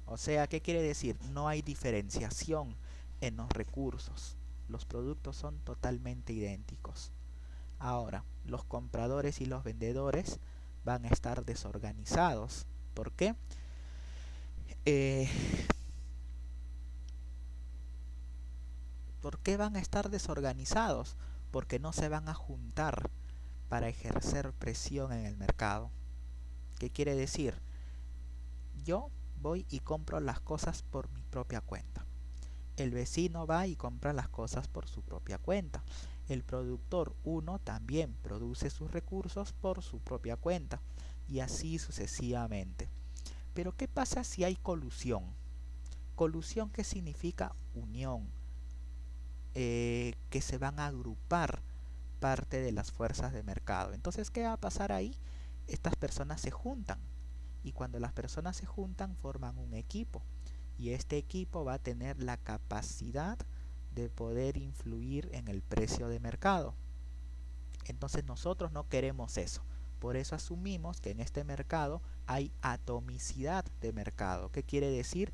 O sea, ¿qué quiere decir? No hay diferenciación en los recursos. Los productos son totalmente idénticos. Ahora, los compradores y los vendedores van a estar desorganizados. ¿Por qué? ¿Por qué van a estar desorganizados? Porque no se van a juntar para ejercer presión en el mercado. ¿Qué quiere decir? Yo voy y compro las cosas por mi propia cuenta. El vecino va y compra las cosas por su propia cuenta. El productor 1 también produce sus recursos por su propia cuenta. Y así sucesivamente. Pero ¿qué pasa si hay colusión? Colusión, ¿qué significa? Unión. Que se van a agrupar parte de las fuerzas de mercado. Entonces, ¿qué va a pasar ahí? Estas personas se juntan. Y cuando las personas se juntan, forman un equipo. Y este equipo va a tener la capacidad de poder influir en el precio de mercado. Entonces nosotros no queremos eso. Por eso asumimos que en este mercado hay atomicidad de mercado. ¿Qué quiere decir?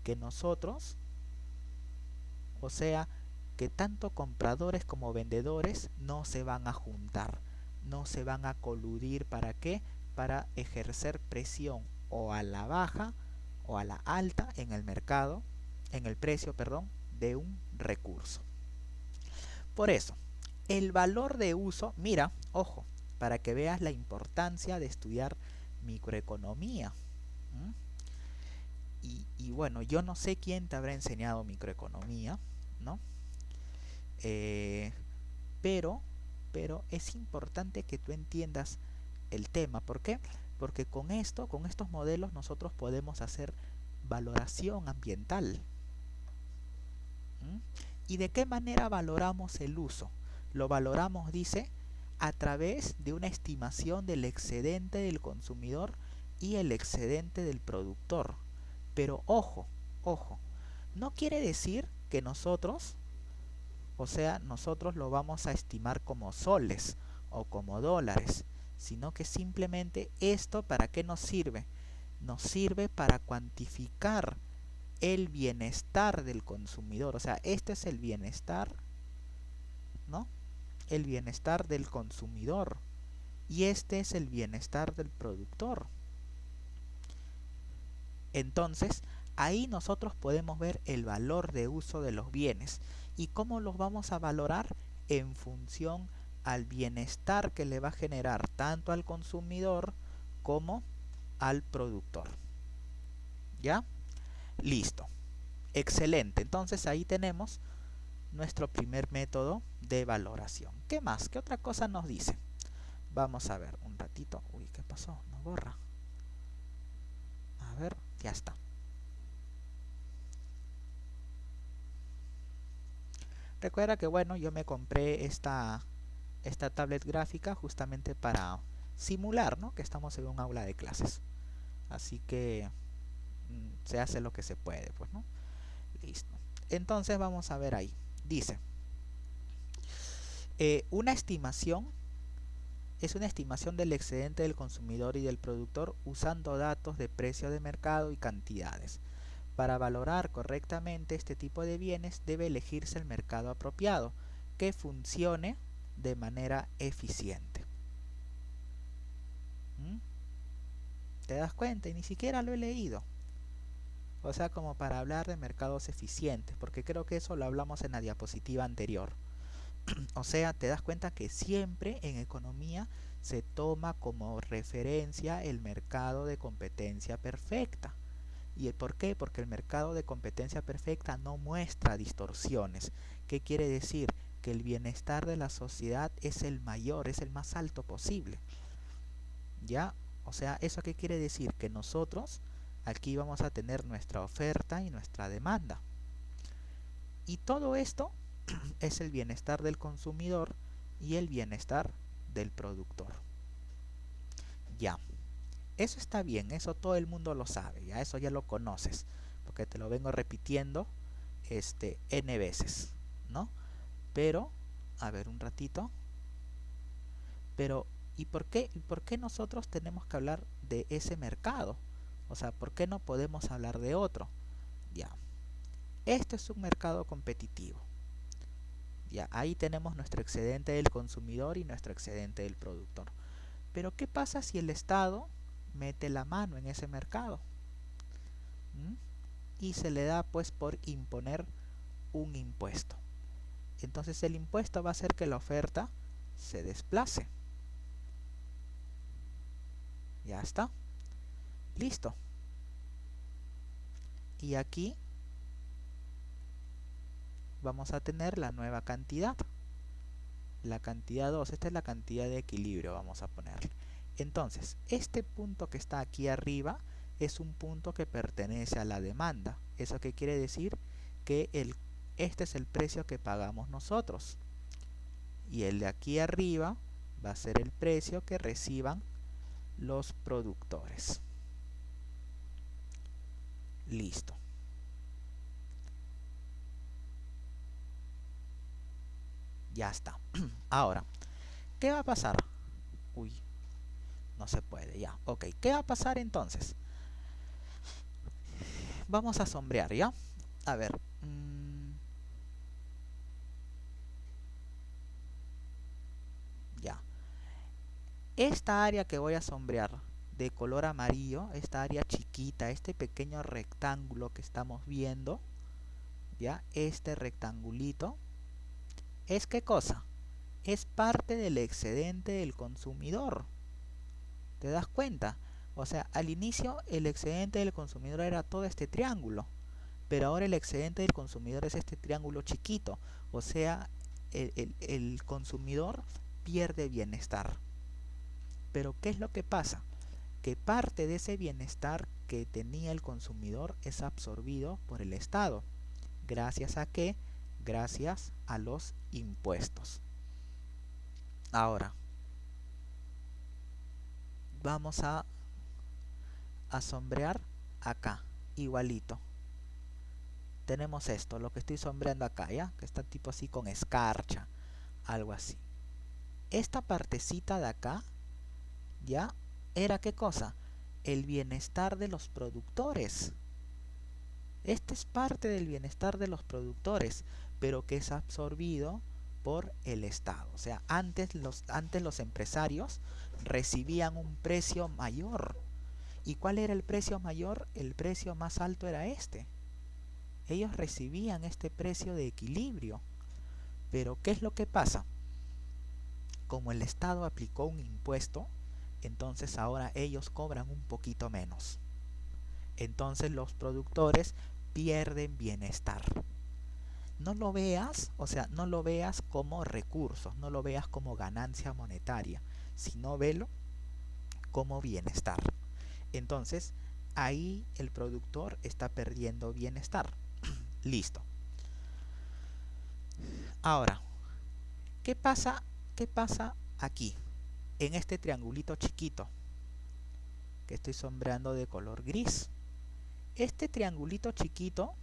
Que nosotros, o sea, que tanto compradores como vendedores no se van a juntar, no se van a coludir. ¿Para qué? Para ejercer presión o a la baja o a la alta en el mercado, en el precio, de un recurso. Por eso, el valor de uso, mira, ojo, para que veas la importancia de estudiar microeconomía. Y bueno, yo no sé quién te habrá enseñado microeconomía, ¿no? Pero es importante que tú entiendas el tema. ¿Por qué? Porque con estos modelos nosotros podemos hacer valoración ambiental. ¿Y de qué manera valoramos el uso? Lo valoramos, dice, a través de una estimación del excedente del consumidor y el excedente del productor. Pero ojo, no quiere decir que nosotros lo vamos a estimar como soles o como dólares, sino que simplemente esto, ¿para qué nos sirve? Nos sirve para cuantificar el bienestar del consumidor. O sea, este es el bienestar, ¿no? El bienestar del consumidor. Y este es el bienestar del productor. Entonces, ahí nosotros podemos ver el valor de uso de los bienes. ¿Y cómo los vamos a valorar? En función al bienestar que le va a generar tanto al consumidor como al productor. ¿Ya? Listo. Excelente. Entonces ahí tenemos nuestro primer método de valoración. ¿Qué más? ¿Qué otra cosa nos dice? Vamos a ver un ratito. Uy, ¿qué pasó? No borra. A ver, ya está. Recuerda que bueno, yo me compré esta tablet gráfica justamente para simular, ¿no?, que estamos en un aula de clases. Así que se hace lo que se puede, pues, ¿no? Listo. Entonces vamos a ver ahí. Dice, una estimación es una estimación del excedente del consumidor y del productor usando datos de precio de mercado y cantidades. Para valorar correctamente este tipo de bienes debe elegirse el mercado apropiado que funcione de manera eficiente. ¿Te das cuenta? Y ni siquiera lo he leído. O sea, como para hablar de mercados eficientes, porque creo que eso lo hablamos en la diapositiva anterior. O sea, te das cuenta que siempre en economía se toma como referencia el mercado de competencia perfecta. ¿Y por qué? Porque el mercado de competencia perfecta no muestra distorsiones. ¿Qué quiere decir? Que el bienestar de la sociedad es el mayor, es el más alto posible. ¿Ya? O sea, ¿eso qué quiere decir? Que nosotros aquí vamos a tener nuestra oferta y nuestra demanda. Y todo esto es el bienestar del consumidor y el bienestar del productor. Ya. Eso está bien, eso todo el mundo lo sabe, ya eso ya lo conoces, porque te lo vengo repitiendo n veces, ¿no? Pero, a ver un ratito. Pero, ¿y por qué nosotros tenemos que hablar de ese mercado? O sea, ¿por qué no podemos hablar de otro? Ya. Este es un mercado competitivo. Ya, ahí tenemos nuestro excedente del consumidor y nuestro excedente del productor. Pero, ¿qué pasa si el Estado mete la mano en ese mercado? Y se le da pues por imponer un impuesto. Entonces el impuesto va a hacer que la oferta se desplace. Ya está. Listo. Y aquí vamos a tener la nueva cantidad. La cantidad 2, esta es la cantidad de equilibrio, vamos a ponerle. Entonces, este punto que está aquí arriba es un punto que pertenece a la demanda. ¿Eso qué quiere decir? Que este es el precio que pagamos nosotros. Y el de aquí arriba va a ser el precio que reciban los productores. Listo. Ya está. Ahora, ¿qué va a pasar? Uy, no se puede, ya. Ok, ¿qué va a pasar entonces? Vamos a sombrear, ¿ya? A ver. Ya. Esta área que voy a sombrear de color amarillo, esta área chiquita, este pequeño rectángulo que estamos viendo, ¿ya? Este rectangulito, ¿es qué cosa? Es parte del excedente del consumidor. ¿Te das cuenta? O sea, al inicio el excedente del consumidor era todo este triángulo, pero ahora el excedente del consumidor es este triángulo chiquito. O sea, el consumidor pierde bienestar. Pero ¿qué es lo que pasa? Que parte de ese bienestar que tenía el consumidor es absorbido por el Estado. ¿Gracias a qué? Gracias a los impuestos. Ahora, vamos a sombrear acá, igualito. Tenemos esto, lo que estoy sombreando acá, ¿ya? Que está tipo así con escarcha, algo así. Esta partecita de acá ¿ya? ¿Era qué cosa? El bienestar de los productores. Este es parte del bienestar de los productores, pero que es absorbido por el Estado. O sea, antes los empresarios recibían un precio mayor. ¿Y cuál era el precio mayor? El precio más alto era este. Ellos recibían este precio de equilibrio. Pero ¿qué es lo que pasa? Como el Estado aplicó un impuesto, entonces ahora ellos cobran un poquito menos. Entonces los productores pierden bienestar. No lo veas, o sea, no lo veas como recursos, no lo veas como ganancia monetaria, sino velo como bienestar. Entonces, ahí el productor está perdiendo bienestar. Listo. Ahora, ¿qué pasa? ¿Qué pasa aquí? En este triangulito chiquito que estoy sombreando de color gris. Este triangulito chiquito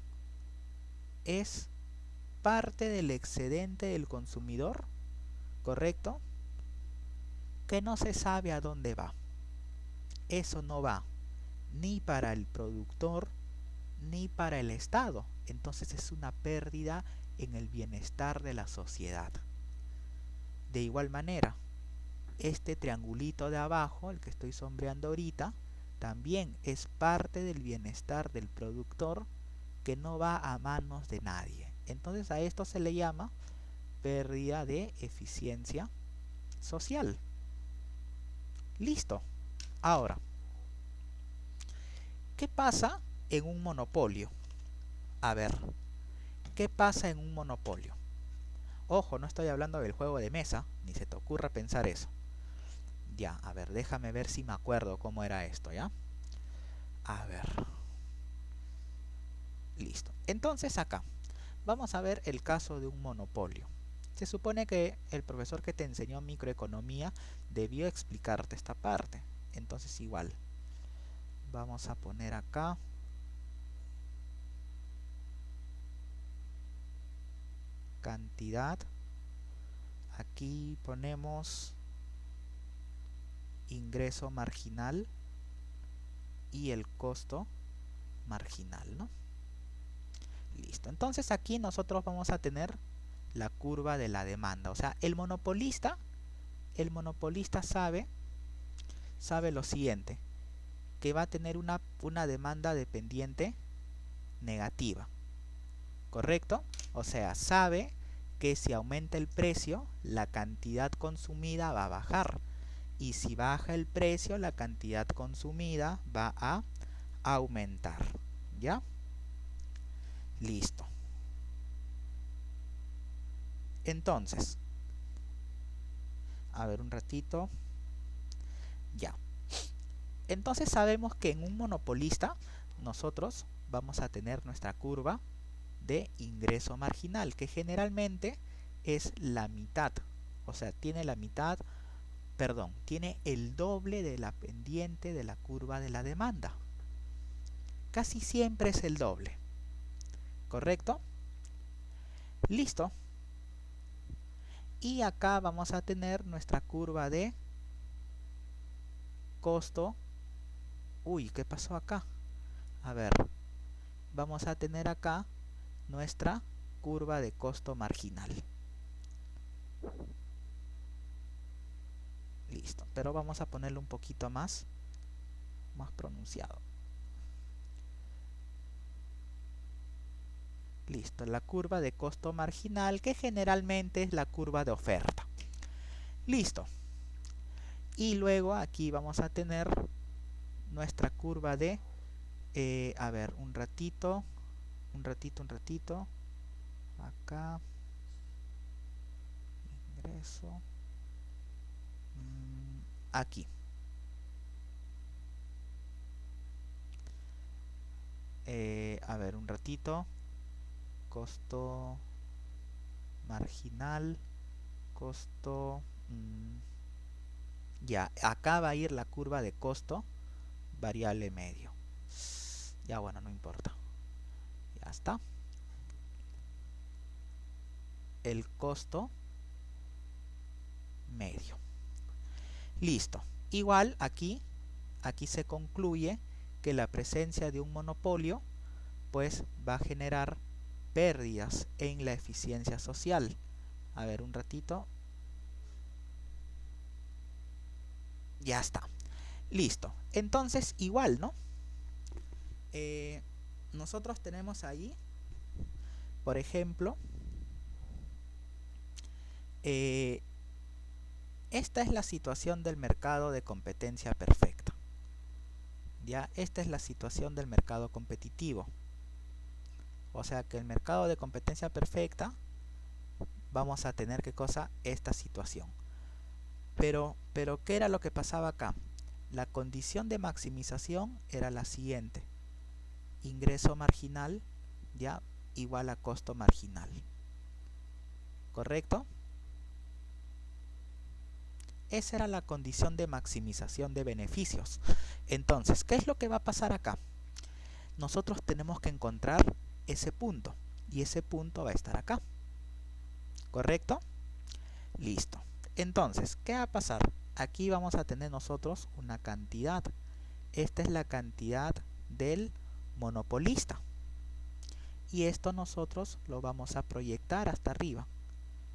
es parte del excedente del consumidor, ¿correcto? Que no se sabe a dónde va. Eso no va ni para el productor ni para el Estado. Entonces es una pérdida en el bienestar de la sociedad. De igual manera, este triangulito de abajo, el que estoy sombreando ahorita, también es parte del bienestar del productor que no va a manos de nadie. Entonces a esto se le llama pérdida de eficiencia social. Listo. Ahora, ¿qué pasa en un monopolio? A ver, ¿qué pasa en un monopolio? Ojo, no estoy hablando del juego de mesa, ni se te ocurra pensar eso. Ya, a ver, déjame ver si me acuerdo cómo era esto, ¿ya? A ver. Listo. Entonces acá, vamos a ver el caso de un monopolio. Se supone que el profesor que te enseñó microeconomía debió explicarte esta parte. Entonces igual, vamos a poner acá cantidad. Aquí ponemos ingreso marginal y el costo marginal, ¿no? Listo. Entonces aquí nosotros vamos a tener la curva de la demanda. O sea, el monopolista sabe lo siguiente, que va a tener una demanda dependiente negativa. ¿Correcto? O sea, sabe que si aumenta el precio, la cantidad consumida va a bajar. Y si baja el precio, la cantidad consumida va a aumentar. ¿Ya? Listo. Entonces, a ver un ratito. Ya. Entonces sabemos que en un monopolista nosotros vamos a tener nuestra curva de ingreso marginal, que generalmente es la mitad. O sea, tiene la mitad, perdón, tiene el doble de la pendiente de la curva de la demanda. Casi siempre es el doble. ¿Correcto? Listo. Y acá vamos a tener nuestra curva de costo. Uy, ¿qué pasó acá? A ver, vamos a tener acá nuestra curva de costo marginal. Listo, pero vamos a ponerlo un poquito más pronunciado. Listo, la curva de costo marginal, que generalmente es la curva de oferta. Listo. Y luego aquí vamos a tener nuestra curva de, a ver, un ratito. Acá. Ingreso. Aquí. A ver, un ratito. Costo marginal. Costo. Ya, acá va a ir la curva de costo variable medio. Ya bueno, no importa. Ya está. El costo medio. Listo. igual aquí se concluye que la presencia de un monopolio pues va a generar pérdidas en la eficiencia social. A ver, un ratito. Ya está. Listo. Entonces, igual, ¿no? Nosotros tenemos ahí, por ejemplo, esta es la situación del mercado de competencia perfecta. Ya, esta es la situación del mercado competitivo. O sea que el mercado de competencia perfecta vamos a tener, ¿qué cosa? Esta situación. Pero ¿qué era lo que pasaba acá? La condición de maximización era la siguiente: ingreso marginal, ya, igual a costo marginal. ¿Correcto? Esa era la condición de maximización de beneficios. Entonces, ¿qué es lo que va a pasar acá? Nosotros tenemos que encontrar ese punto, y ese punto va a estar acá. ¿Correcto? Listo. Entonces, ¿qué va a pasar? Aquí vamos a tener nosotros una cantidad. Esta es la cantidad del monopolista. Y esto nosotros lo vamos a proyectar hasta arriba,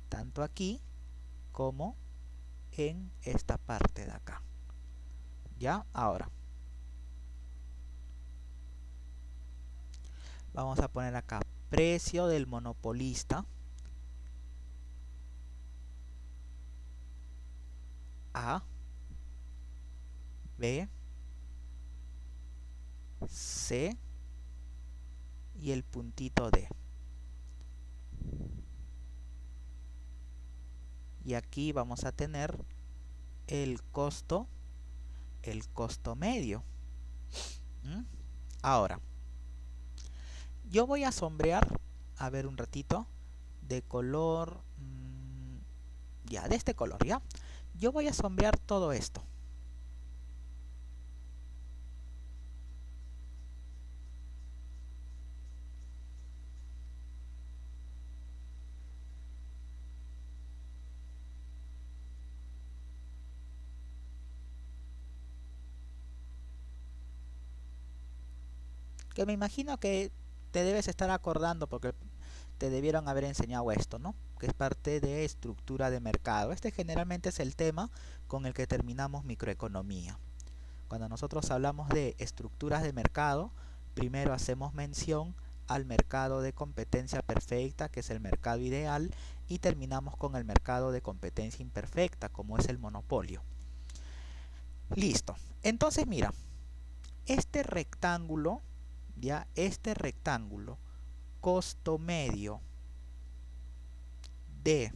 tanto aquí como en esta parte de acá. ¿Ya? Ahora vamos a poner acá precio del monopolista A, B, C y el puntito D. Y aquí vamos a tener el costo medio. Ahora, yo voy a sombrear, a ver un ratito, de color, ya, de este color, ¿ya? Yo voy a sombrear todo esto. Que me imagino que te debes estar acordando porque te debieron haber enseñado esto, ¿no? Que es parte de estructura de mercado. Este generalmente es el tema con el que terminamos microeconomía. Cuando nosotros hablamos de estructuras de mercado, primero hacemos mención al mercado de competencia perfecta, que es el mercado ideal, y terminamos con el mercado de competencia imperfecta, como es el monopolio. Listo. Entonces, mira, este rectángulo, ya, este rectángulo, costo medio de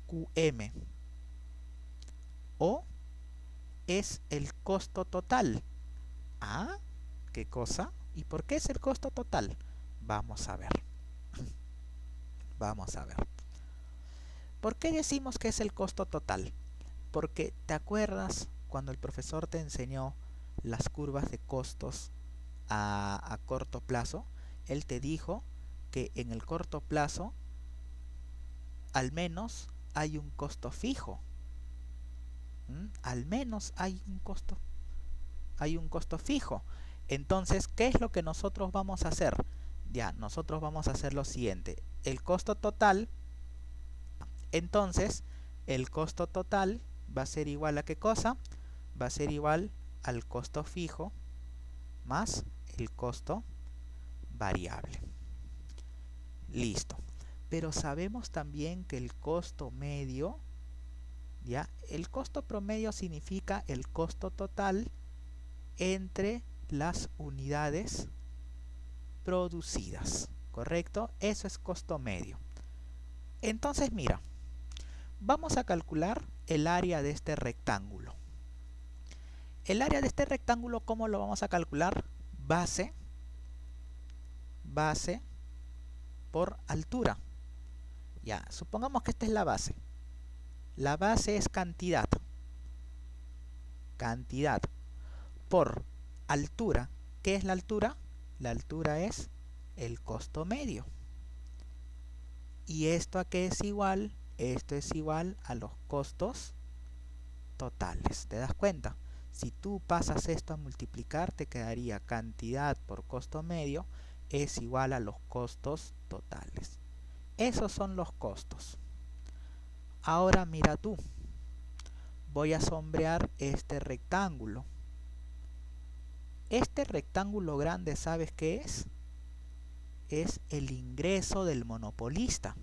QM o es el costo total. ¿Ah? ¿Qué cosa? ¿Y por qué es el costo total? Vamos a ver. Vamos a ver. ¿Por qué decimos que es el costo total? Porque ¿te acuerdas cuando el profesor te enseñó las curvas de costos a corto plazo? Él te dijo que en el corto plazo al menos hay un costo fijo. Al menos hay un costo fijo. Entonces, ¿qué es lo que nosotros vamos a hacer? Ya, nosotros vamos a hacer lo siguiente. El costo total, entonces, el costo total va a ser igual a ¿qué cosa? Va a ser igual al costo fijo más el costo variable. Listo. Pero sabemos también que el costo medio, ¿ya? El costo promedio significa el costo total entre las unidades producidas, ¿correcto? Eso es costo medio. Entonces, mira, vamos a calcular el área de este rectángulo. El área de este rectángulo, ¿cómo lo vamos a calcular? Base por altura. Ya, supongamos que esta es la base. La base es cantidad. Cantidad por altura. ¿Qué es la altura? La altura es el costo medio. ¿Y esto a qué es igual? Esto es igual a los costos totales. ¿Te das cuenta? Si tú pasas esto a multiplicar, te quedaría cantidad por costo medio es igual a los costos totales. Esos son los costos. Ahora mira tú. Voy a sombrear este rectángulo. Este rectángulo grande, ¿sabes qué es? Es el ingreso del monopolista.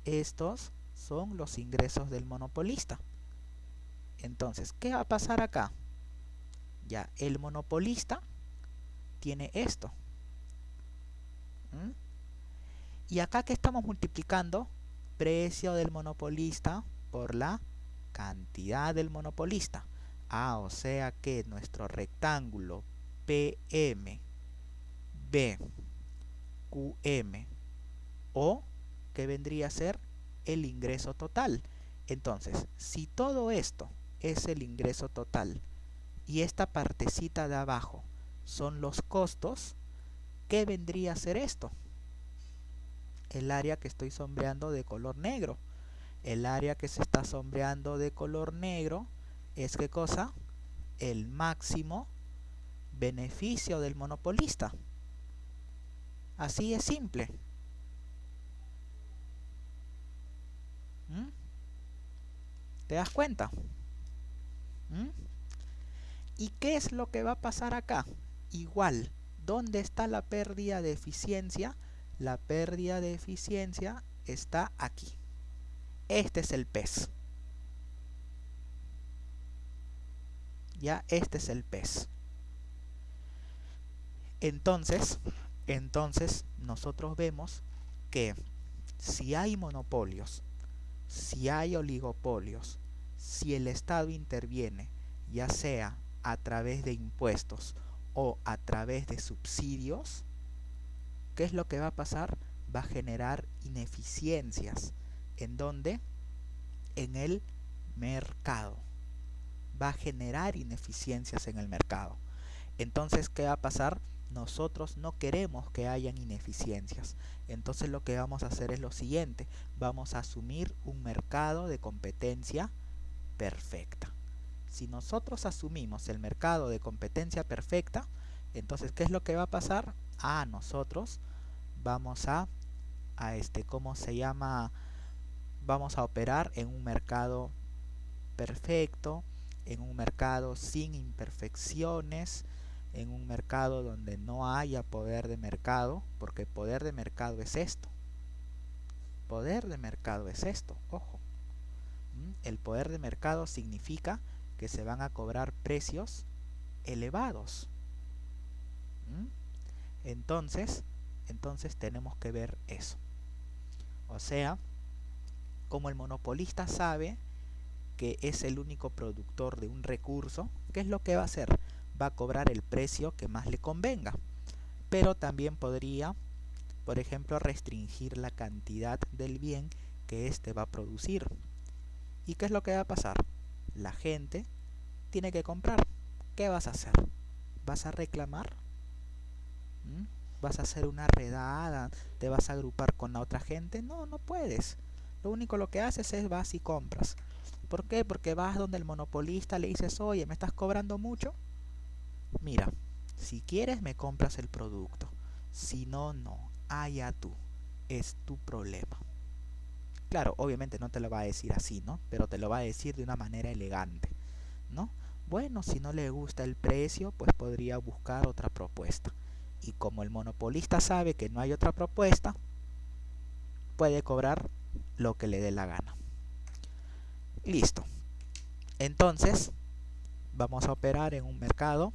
Estos son los ingresos del monopolista. Entonces, ¿qué va a pasar acá? Ya, el monopolista tiene esto. Y acá, ¿qué estamos multiplicando? Precio del monopolista por la cantidad del monopolista. Ah, o sea que nuestro rectángulo PM, B, QM, O, que vendría a ser el ingreso total. Entonces, si todo esto es el ingreso total y esta partecita de abajo son los costos, ¿qué vendría a ser esto? El área que estoy sombreando de color negro. El área que se está sombreando de color negro es ¿qué cosa? El máximo beneficio del monopolista. Así es simple. ¿Te das cuenta? ¿Y qué es lo que va a pasar acá? Igual, ¿dónde está la pérdida de eficiencia? La pérdida de eficiencia está aquí. Este es el pez. Ya, este es el pez. Entonces nosotros vemos que si hay monopolios, si hay oligopolios, si el Estado interviene, ya sea a través de impuestos o a través de subsidios, ¿qué es lo que va a pasar? Va a generar ineficiencias. ¿En dónde? En el mercado. Va a generar ineficiencias en el mercado. Entonces, ¿qué va a pasar? Nosotros no queremos que hayan ineficiencias. Entonces lo que vamos a hacer es lo siguiente. Vamos a asumir un mercado de competencia perfecta. Si nosotros asumimos el mercado de competencia perfecta, entonces ¿qué es lo que va a pasar? Nosotros vamos ¿cómo se llama? Vamos a operar en un mercado perfecto, en un mercado sin imperfecciones, en un mercado donde no haya poder de mercado, porque poder de mercado es esto. Poder de mercado es esto, ojo. El poder de mercado significa que se van a cobrar precios elevados. Entonces tenemos que ver eso. O sea, como el monopolista sabe que es el único productor de un recurso, ¿qué es lo que va a hacer? Va a cobrar el precio que más le convenga. Pero también podría, por ejemplo, restringir la cantidad del bien que éste va a producir. ¿Y qué es lo que va a pasar? La gente tiene que comprar. ¿Qué vas a hacer? ¿Vas a reclamar? ¿Vas a hacer una redada? ¿Te vas a agrupar con la otra gente? No, no puedes. Lo que haces es vas y compras. ¿Por qué? Porque vas donde el monopolista le dices, oye, ¿me estás cobrando mucho? Mira, si quieres me compras el producto. Si no, no. Allá tú. Es tu problema. Claro, obviamente no te lo va a decir así, ¿no? Pero te lo va a decir de una manera elegante, ¿no? Bueno, si no le gusta el precio, pues podría buscar otra propuesta. Y como el monopolista sabe que no hay otra propuesta, puede cobrar lo que le dé la gana. Listo. Entonces, vamos a operar en un mercado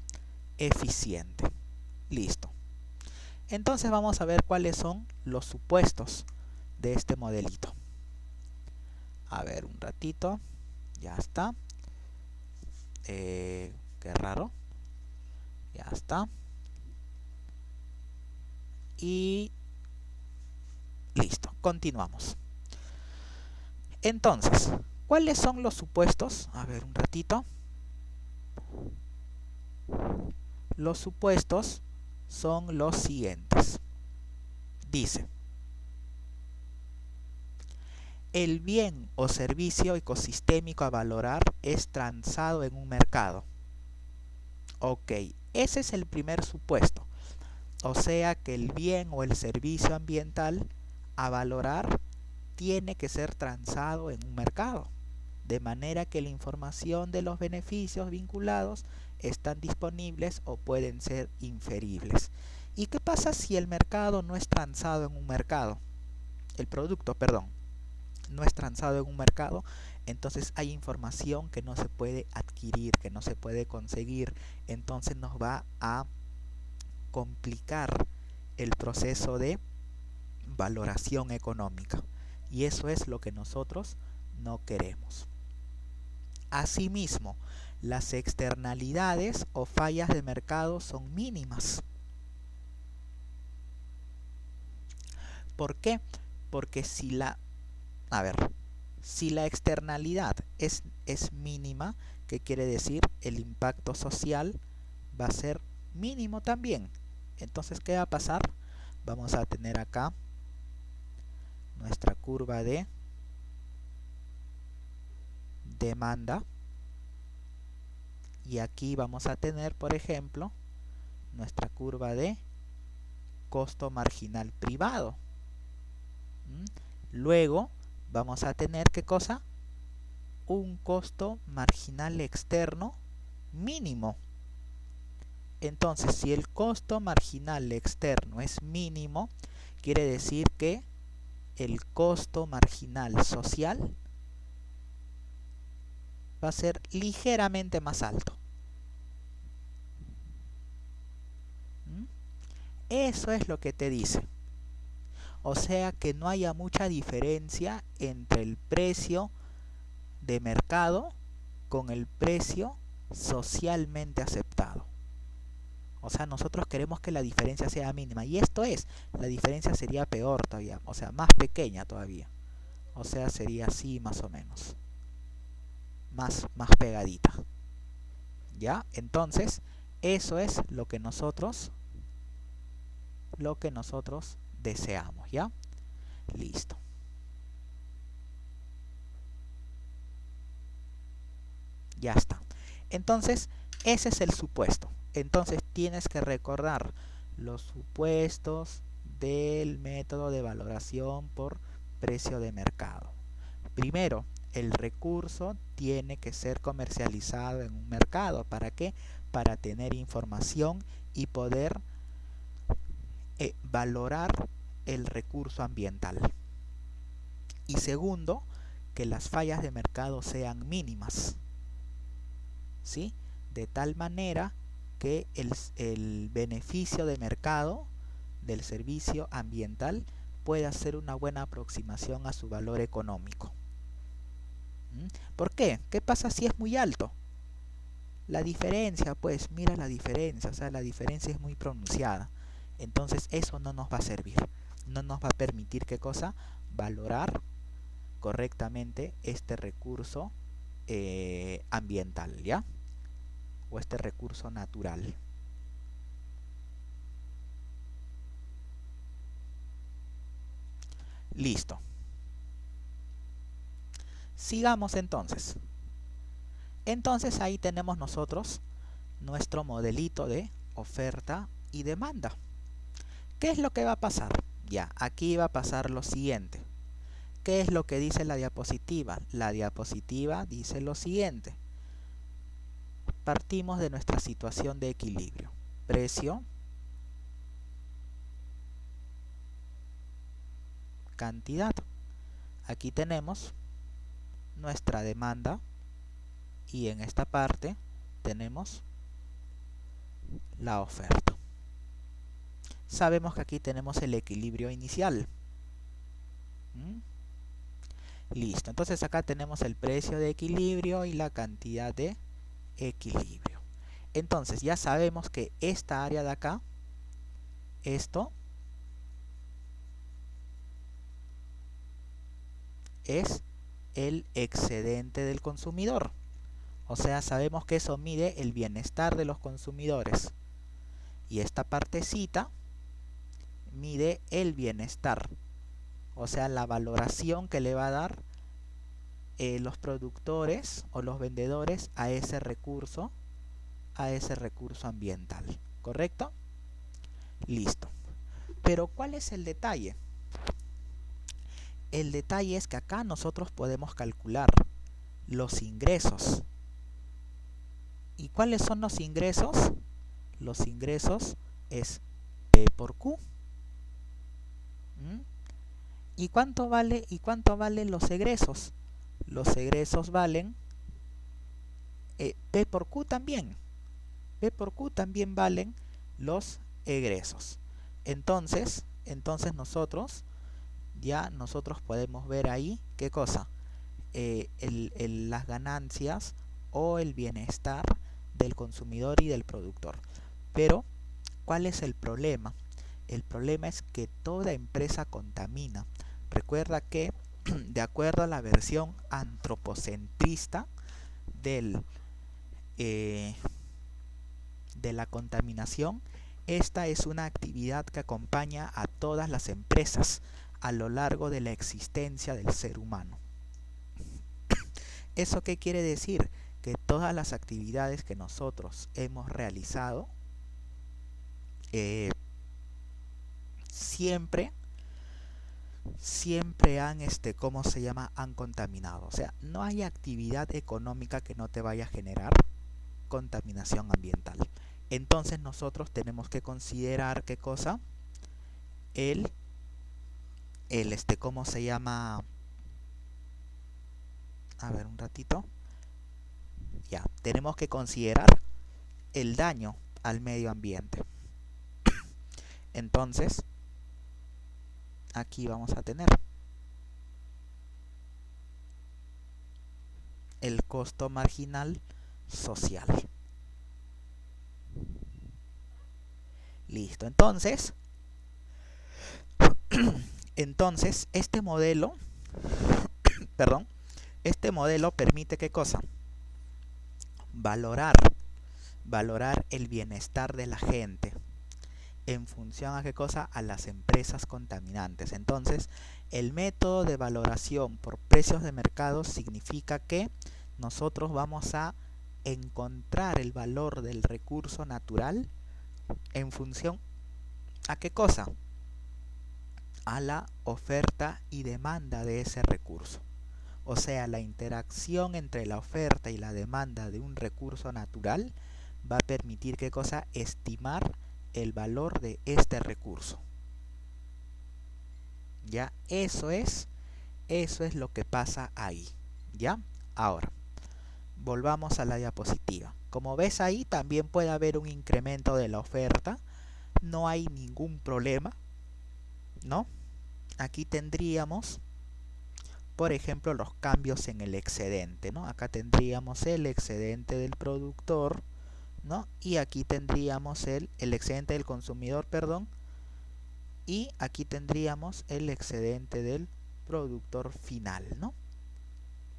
eficiente. Listo. Entonces vamos a ver cuáles son los supuestos de este modelito. A ver, un ratito. Ya está. Qué raro. Ya está. Y listo. Continuamos. Entonces, ¿cuáles son los supuestos? A ver, un ratito. Los supuestos son los siguientes. Dice, El bien o servicio ecosistémico a valorar es transado en un mercado. Ok, ese es el primer supuesto. O sea que el bien o el servicio ambiental a valorar tiene que ser transado en un mercado, de manera que la información de los beneficios vinculados están disponibles o pueden ser inferibles. ¿Y qué pasa si el mercado no es transado en un mercado? El producto, perdón, no es transado en un mercado, entonces hay información que no se puede adquirir, que no se puede conseguir, entonces nos va a complicar el proceso de valoración económica, y eso es lo que nosotros no queremos. Asimismo, las externalidades o fallas de mercado son mínimas. ¿Por qué? Porque si la externalidad es mínima, ¿qué quiere decir? El impacto social va a ser mínimo también. Entonces, ¿qué va a pasar? Vamos a tener acá nuestra curva de demanda, y aquí vamos a tener, por ejemplo, nuestra curva de costo marginal privado. Luego vamos a tener, ¿qué cosa? Un costo marginal externo mínimo. Entonces, si el costo marginal externo es mínimo, quiere decir que el costo marginal social va a ser ligeramente más alto. Eso es lo que te dice. O sea que no haya mucha diferencia entre el precio de mercado con el precio socialmente aceptado. O sea, nosotros queremos que la diferencia sea mínima. Y esto es, la diferencia sería peor todavía. O sea, más pequeña todavía. O sea, sería así más o menos. Más pegadita. ¿Ya? Entonces, eso es lo que nosotros deseamos. ¿Ya? Listo. Ya está. Entonces, ese es el supuesto. Entonces tienes que recordar los supuestos del método de valoración por precio de mercado. Primero, el recurso tiene que ser comercializado en un mercado. ¿Para qué? Para tener información y poder valorar el recurso ambiental. Y segundo, que las fallas de mercado sean mínimas, ¿sí? De tal manera que el beneficio de mercado del servicio ambiental pueda hacer una buena aproximación a su valor económico. ¿Por qué? ¿Qué pasa si es muy alto? La diferencia, pues, mira la diferencia, o sea, la diferencia es muy pronunciada. Entonces eso no nos va a servir, no nos va a permitir, ¿qué cosa? Valorar correctamente este recurso ambiental, ¿ya? O este recurso natural. Listo. Sigamos entonces. Entonces ahí tenemos nosotros nuestro modelito de oferta y demanda. ¿Qué es lo que va a pasar? Ya, aquí va a pasar lo siguiente. ¿Qué es lo que dice la diapositiva? La diapositiva dice lo siguiente. Partimos de nuestra situación de equilibrio. Precio, cantidad. Aquí tenemos nuestra demanda y en esta parte tenemos la oferta. Sabemos que aquí tenemos el equilibrio inicial. Listo, entonces acá tenemos el precio de equilibrio y la cantidad de equilibrio. Entonces ya sabemos que esta área de acá, esto es el excedente del consumidor. O sea, sabemos que eso mide el bienestar de los consumidores. Y esta partecita mide el bienestar. O sea, la valoración que le va a dar los productores o los vendedores a ese recurso ambiental, ¿correcto? Listo. Pero ¿cuál es el detalle? El detalle es que acá nosotros podemos calcular los ingresos. ¿Y cuáles son los ingresos? Los ingresos es P por Q. ¿Mm? ¿Y cuánto valen los egresos? Los egresos valen P por Q también. P por Q también valen los egresos. Entonces nosotros podemos ver ahí, ¿qué cosa? Las ganancias o el bienestar del consumidor y del productor. Pero, ¿cuál es el problema? El problema es que toda empresa contamina. Recuerda que, de acuerdo a la versión antropocentrista de la contaminación, esta es una actividad que acompaña a todas las empresas a lo largo de la existencia del ser humano. ¿Eso qué quiere decir? Que todas las actividades que nosotros hemos realizado siempre han han contaminado. O sea, no hay actividad económica que no te vaya a generar contaminación ambiental. Entonces nosotros tenemos que considerar qué cosa, ¿cómo se llama? A ver, un ratito. Ya, tenemos que considerar el daño al medio ambiente. Entonces, aquí vamos a tener el costo marginal social. Listo, entonces este modelo permite ¿qué cosa? Valorar el bienestar de la gente en función a qué cosa, a las empresas contaminantes. Entonces, el método de valoración por precios de mercado significa que nosotros vamos a encontrar el valor del recurso natural en función a qué cosa, a la oferta y demanda de ese recurso. O sea, la interacción entre la oferta y la demanda de un recurso natural va a permitir qué cosa, estimar el valor de este recurso. Ya, eso es lo que pasa ahí. Ya, ahora volvamos a la diapositiva. Como ves ahí, también puede haber un incremento de la oferta. No hay ningún problema, ¿no? Aquí tendríamos, por ejemplo, los cambios en el excedente, ¿no? Acá tendríamos el excedente del productor, ¿no? Y aquí tendríamos el excedente del consumidor, perdón. Y aquí tendríamos el excedente del productor final, ¿no?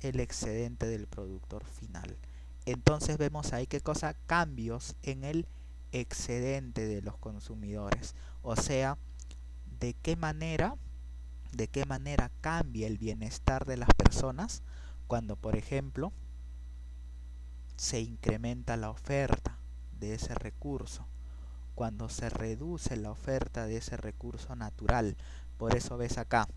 El excedente del productor final. Entonces vemos ahí qué cosa, cambios en el excedente de los consumidores. O sea, de qué manera cambia el bienestar de las personas cuando, por ejemplo, se incrementa la oferta de ese recurso, cuando se reduce la oferta de ese recurso natural. Por eso ves acá.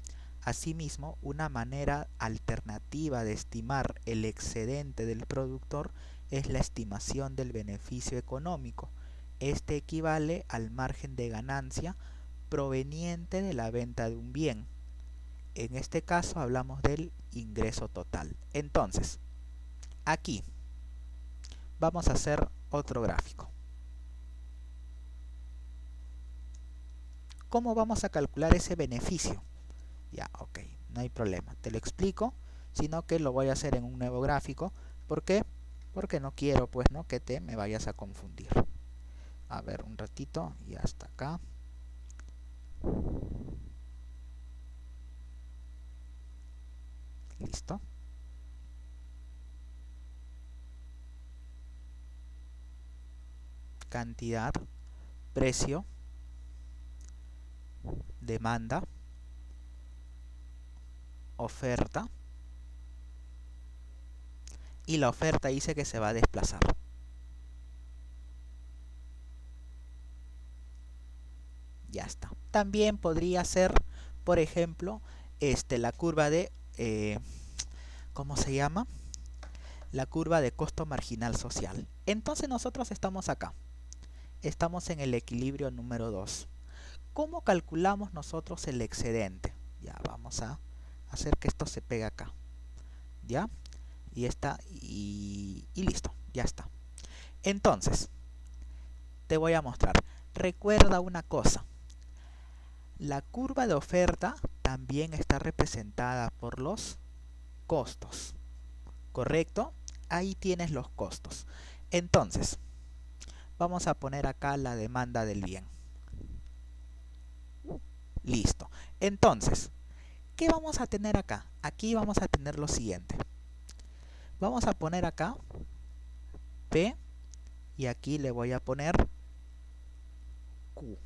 Asimismo, una manera alternativa de estimar el excedente del productor es la estimación del beneficio económico. Este equivale al margen de ganancia proveniente de la venta de un bien. En este caso hablamos del ingreso total. Entonces, aquí vamos a hacer otro gráfico. ¿Cómo vamos a calcular ese beneficio? Ya, ok, no hay problema, te lo explico, sino que lo voy a hacer en un nuevo gráfico. ¿Por qué? Porque no quiero, pues, ¿no?, que te me vayas a confundir. A ver, un ratito, y hasta acá. Listo. Cantidad, precio, demanda, oferta y la oferta dice que se va a desplazar. Ya está. También podría ser, por ejemplo, la curva de, ¿cómo se llama? La curva de costo marginal social. Entonces nosotros estamos acá. Estamos en el equilibrio número 2. ¿Cómo calculamos nosotros el excedente? Ya, vamos a hacer que esto se pegue acá. ¿Ya? Y está, y listo, ya está. Entonces, te voy a mostrar. Recuerda una cosa. La curva de oferta también está representada por los costos. ¿Correcto? Ahí tienes los costos. Entonces, vamos a poner acá la demanda del bien. Listo. Entonces, ¿qué vamos a tener acá? Aquí vamos a tener lo siguiente. Vamos a poner acá P y aquí le voy a poner Q.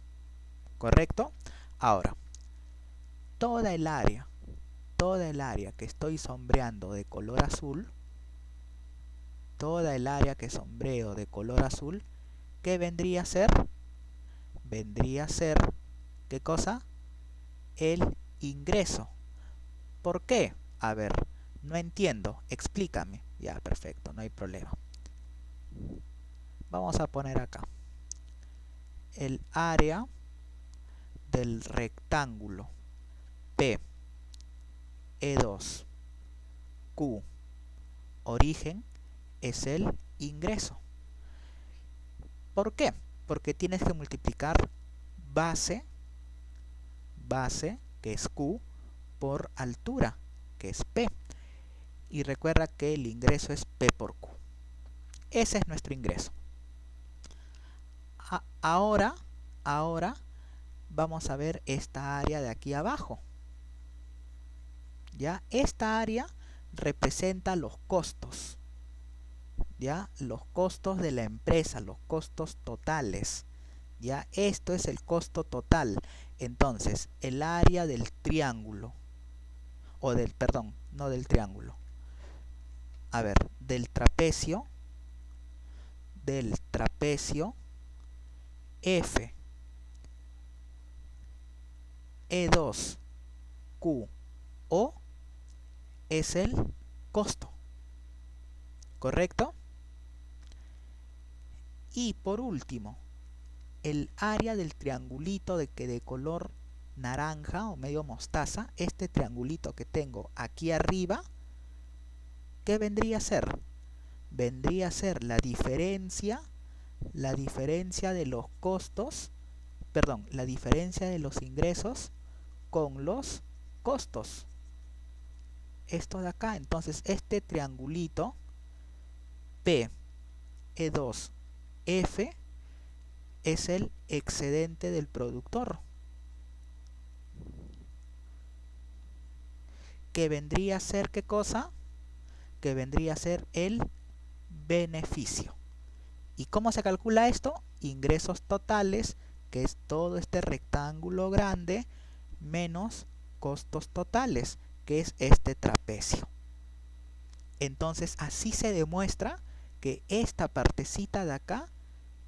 ¿Correcto? Ahora, toda el área que estoy sombreando de color azul, toda el área que sombreo de color azul, ¿qué vendría a ser? Vendría a ser, ¿qué cosa? El ingreso. ¿Por qué? A ver, no entiendo, explícame. Ya, perfecto, no hay problema. Vamos a poner acá el área del rectángulo P, E2, Q, origen, es el ingreso. ¿Por qué? Porque tienes que multiplicar base, que es Q, por altura, que es P. Y recuerda que el ingreso es P por Q. Ese es nuestro ingreso. Ahora vamos a ver esta área de aquí abajo. ¿Ya? Esta área representa los costos. ¿Ya? Los costos de la empresa, los costos totales. ¿Ya? Esto es el costo total. Entonces, el área del triángulo, o del, perdón, no del triángulo. A ver, del trapecio F, E2, Q, O es el costo. ¿Correcto? Y por último, el área del triangulito de color naranja o medio mostaza, este triangulito que tengo aquí arriba, ¿qué vendría a ser? Vendría a ser la diferencia de los costos, perdón, la diferencia de los ingresos con los costos. Esto de acá, entonces este triangulito P, E2, F es el excedente del productor, que vendría a ser, ¿qué cosa? Que vendría a ser el beneficio. ¿Y cómo se calcula esto? Ingresos totales, que es todo este rectángulo grande, menos costos totales, que es este trapecio. Entonces así se demuestra que esta partecita de acá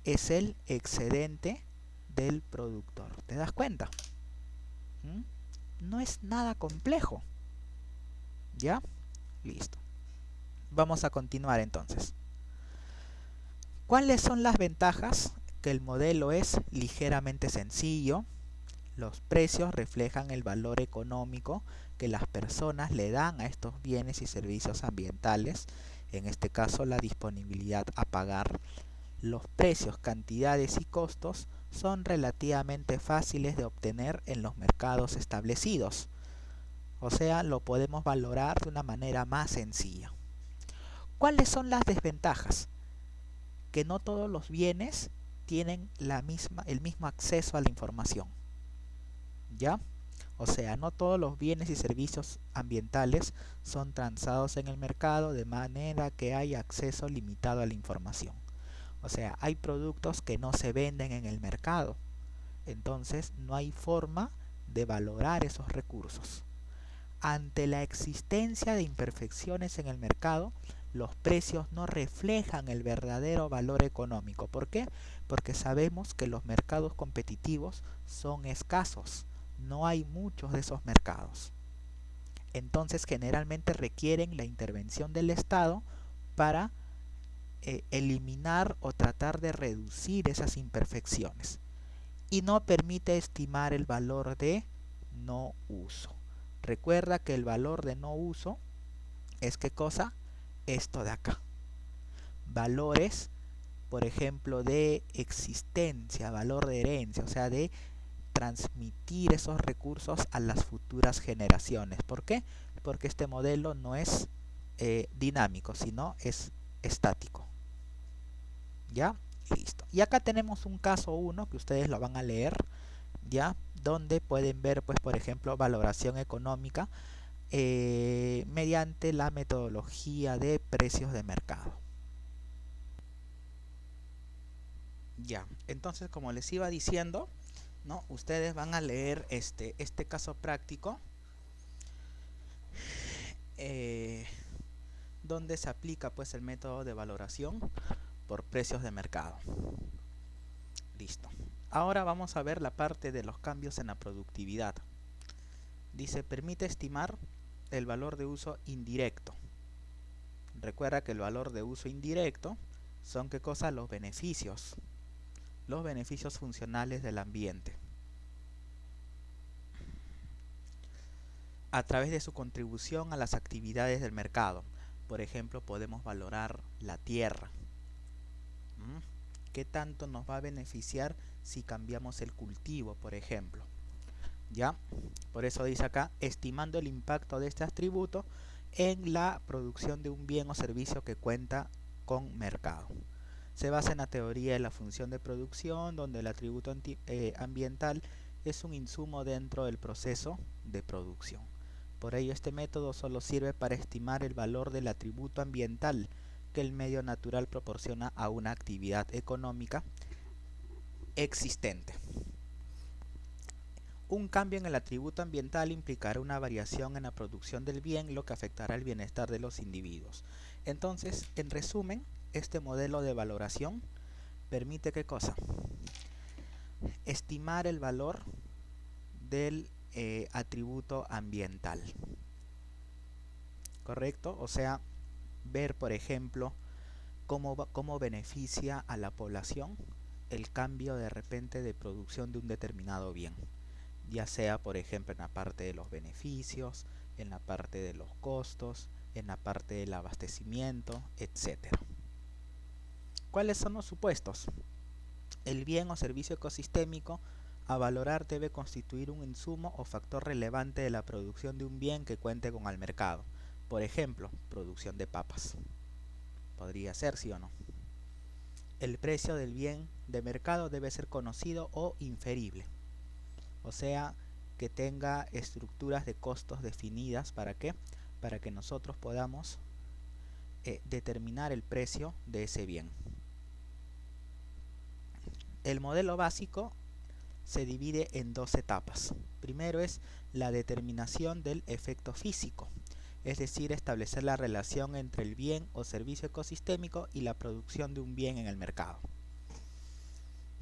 es el excedente del productor. ¿Te das cuenta? No es nada complejo. ¿Ya? Listo. Vamos a continuar entonces. ¿Cuáles son las ventajas? Que el modelo es ligeramente sencillo. Los precios reflejan el valor económico que las personas le dan a estos bienes y servicios ambientales. En este caso, la disponibilidad a pagar. Los precios, cantidades y costos son relativamente fáciles de obtener en los mercados establecidos. O sea, lo podemos valorar de una manera más sencilla. ¿Cuáles son las desventajas? Que no todos los bienes tienen el mismo acceso a la información. ¿Ya? O sea, no todos los bienes y servicios ambientales son transados en el mercado de manera que hay acceso limitado a la información. O sea, hay productos que no se venden en el mercado. Entonces, no hay forma de valorar esos recursos. Ante la existencia de imperfecciones en el mercado, los precios no reflejan el verdadero valor económico. ¿Por qué? Porque sabemos que los mercados competitivos son escasos. No hay muchos de esos mercados. Entonces generalmente requieren la intervención del Estado para eliminar o tratar de reducir esas imperfecciones. Y no permite estimar el valor de no uso. Recuerda que el valor de no uso es ¿qué cosa? Esto de acá. Valores, por ejemplo, de existencia, valor de herencia, o sea, de transmitir esos recursos a las futuras generaciones. ¿Por qué? Porque este modelo no es dinámico, sino es estático. ¿Ya? Listo. Y acá tenemos un caso 1 que ustedes lo van a leer, ¿ya? Donde pueden ver, pues, por ejemplo, valoración económica mediante la metodología de precios de mercado. Ya, entonces como les iba diciendo, ¿no? Ustedes van a leer este caso práctico donde se aplica pues el método de valoración por precios de mercado. Listo. Ahora vamos a ver la parte de los cambios en la productividad. Dice, permite estimar el valor de uso indirecto. Recuerda que el valor de uso indirecto son ¿qué cosa? Los beneficios funcionales del ambiente, a través de su contribución a las actividades del mercado. Por ejemplo, podemos valorar la tierra. ¿Qué tanto nos va a beneficiar si cambiamos el cultivo, por ejemplo? ¿Ya? Por eso dice acá, estimando el impacto de este atributo en la producción de un bien o servicio que cuenta con mercado. Se basa en la teoría de la función de producción, donde el atributo ambiental es un insumo dentro del proceso de producción. Por ello, este método solo sirve para estimar el valor del atributo ambiental que el medio natural proporciona a una actividad económica existente. Un cambio en el atributo ambiental implicará una variación en la producción del bien, lo que afectará el bienestar de los individuos. Entonces, en resumen, este modelo de valoración permite ¿qué cosa? Estimar el valor del atributo ambiental. ¿Correcto? O sea, ver, por ejemplo, cómo beneficia a la población el cambio de repente de producción de un determinado bien. Ya sea, por ejemplo, en la parte de los beneficios, en la parte de los costos, en la parte del abastecimiento, etc. ¿Cuáles son los supuestos? El bien o servicio ecosistémico a valorar debe constituir un insumo o factor relevante de la producción de un bien que cuente con el mercado. Por ejemplo, producción de papas. Podría ser, sí o no. El precio del bien de mercado debe ser conocido o inferible. O sea, que tenga estructuras de costos definidas. ¿Para qué? Para que nosotros podamos determinar el precio de ese bien. El modelo básico se divide en dos etapas. Primero es la determinación del efecto físico, es decir, establecer la relación entre el bien o servicio ecosistémico y la producción de un bien en el mercado.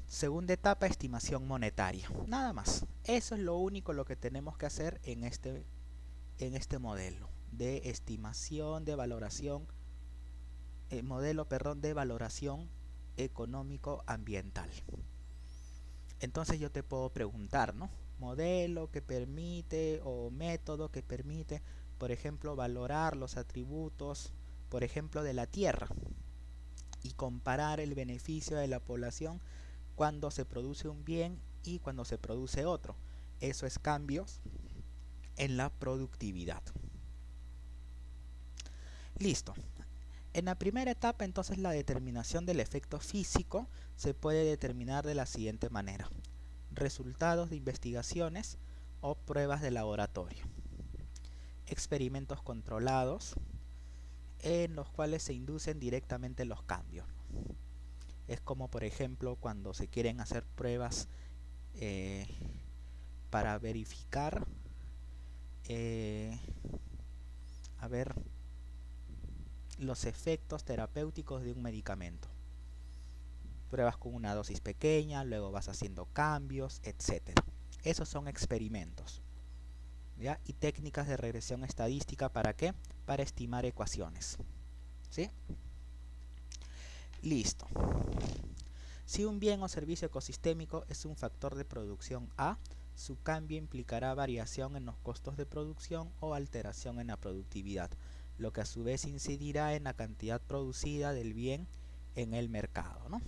Segunda etapa, estimación monetaria. Nada más. Eso es lo único lo que tenemos que hacer en este modelo de estimación, de valoración, modelo de valoración económico-ambiental. Entonces yo te puedo preguntar, ¿no? Modelo que permite o método que permite, por ejemplo, valorar los atributos, por ejemplo, de la tierra y comparar el beneficio de la población cuando se produce un bien y cuando se produce otro. Eso es cambios en la productividad. Listo. En la primera etapa, entonces, la determinación del efecto físico se puede determinar de la siguiente manera: resultados de investigaciones o pruebas de laboratorio, experimentos controlados en los cuales se inducen directamente los cambios. Es como, por ejemplo, cuando se quieren hacer pruebas para verificar los efectos terapéuticos de un medicamento. Pruebas con una dosis pequeña, luego vas haciendo cambios, etc. Esos son experimentos, ¿ya? Y técnicas de regresión estadística, ¿para qué? Para estimar ecuaciones, ¿sí? Listo. Si un bien o servicio ecosistémico es un factor de producción A, su cambio implicará variación en los costos de producción o alteración en la productividad, lo que a su vez incidirá en la cantidad producida del bien en el mercado, ¿no?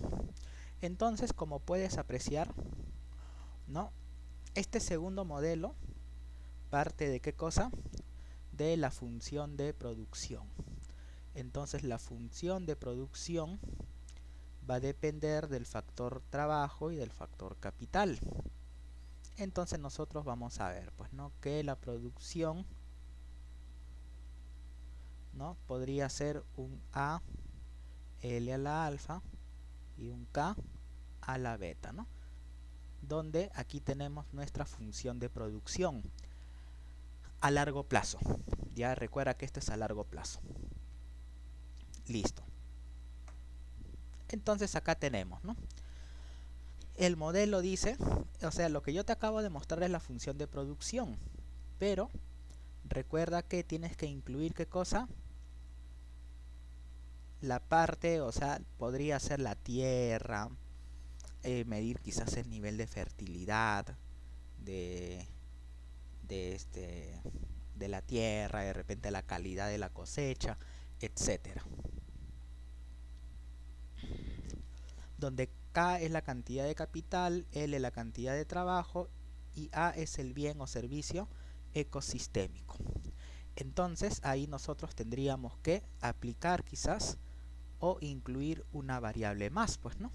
Entonces, como puedes apreciar, ¿no? Este segundo modelo parte de ¿qué cosa? De la función de producción. Entonces, la función de producción va a depender del factor trabajo y del factor capital. Entonces nosotros vamos a ver, pues, ¿no? Que la producción, ¿no? Podría ser un A L a la alfa y un K a la beta, ¿no? Donde aquí tenemos nuestra función de producción a largo plazo. Ya recuerda que esto es a largo plazo. Listo. Entonces acá tenemos, ¿no? El modelo dice, o sea, lo que yo te acabo de mostrar es la función de producción, pero recuerda que tienes que incluir ¿qué cosa? La parte, o sea, podría ser la tierra, medir quizás el nivel de fertilidad de, de la tierra, de repente la calidad de la cosecha, etcétera. Donde K es la cantidad de capital, L la cantidad de trabajo y A es el bien o servicio ecosistémico. Entonces ahí nosotros tendríamos que aplicar quizás o incluir una variable más, pues, ¿no?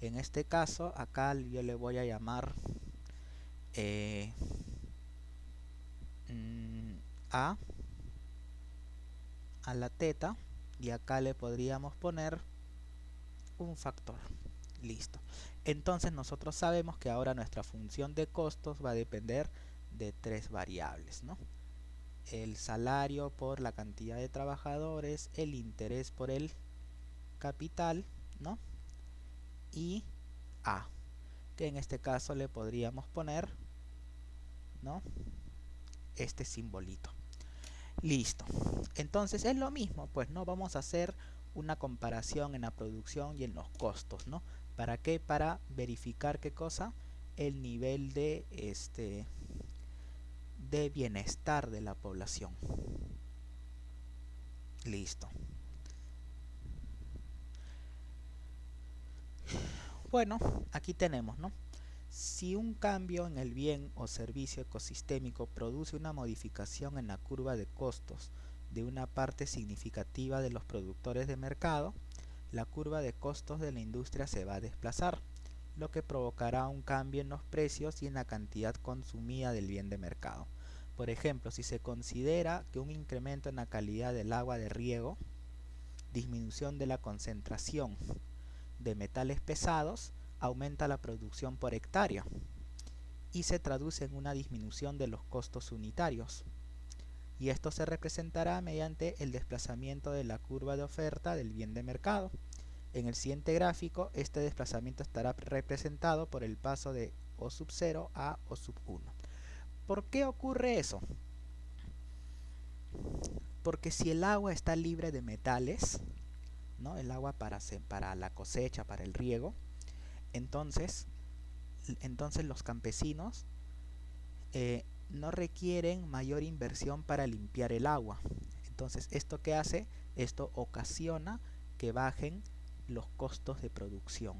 En este caso acá yo le voy a llamar a la teta, y acá le podríamos poner un factor. Listo. Entonces nosotros sabemos que ahora nuestra función de costos va a depender de tres variables, ¿no? El salario por la cantidad de trabajadores, el interés por el capital, ¿no? Y A, que en este caso le podríamos poner, ¿no? Este simbolito. Listo. Entonces es lo mismo, pues, ¿no? Vamos a hacer una comparación en la producción y en los costos, ¿no? ¿Para qué? Para verificar ¿qué cosa? El nivel de de bienestar de la población. Listo. Bueno, aquí tenemos, ¿no? Si un cambio en el bien o servicio ecosistémico produce una modificación en la curva de costos de una parte significativa de los productores de mercado, la curva de costos de la industria se va a desplazar, lo que provocará un cambio en los precios y en la cantidad consumida del bien de mercado. Por ejemplo, si se considera que un incremento en la calidad del agua de riego, disminución de la concentración de metales pesados, aumenta la producción por hectárea y se traduce en una disminución de los costos unitarios. Y esto se representará mediante el desplazamiento de la curva de oferta del bien de mercado. En el siguiente gráfico, este desplazamiento estará representado por el paso de O0 a O1. ¿Por qué ocurre eso? Porque si el agua está libre de metales, ¿no? El agua para la cosecha, para el riego, entonces los campesinos no requieren mayor inversión para limpiar el agua. Entonces, ¿esto qué hace? Esto ocasiona que bajen los costos de producción.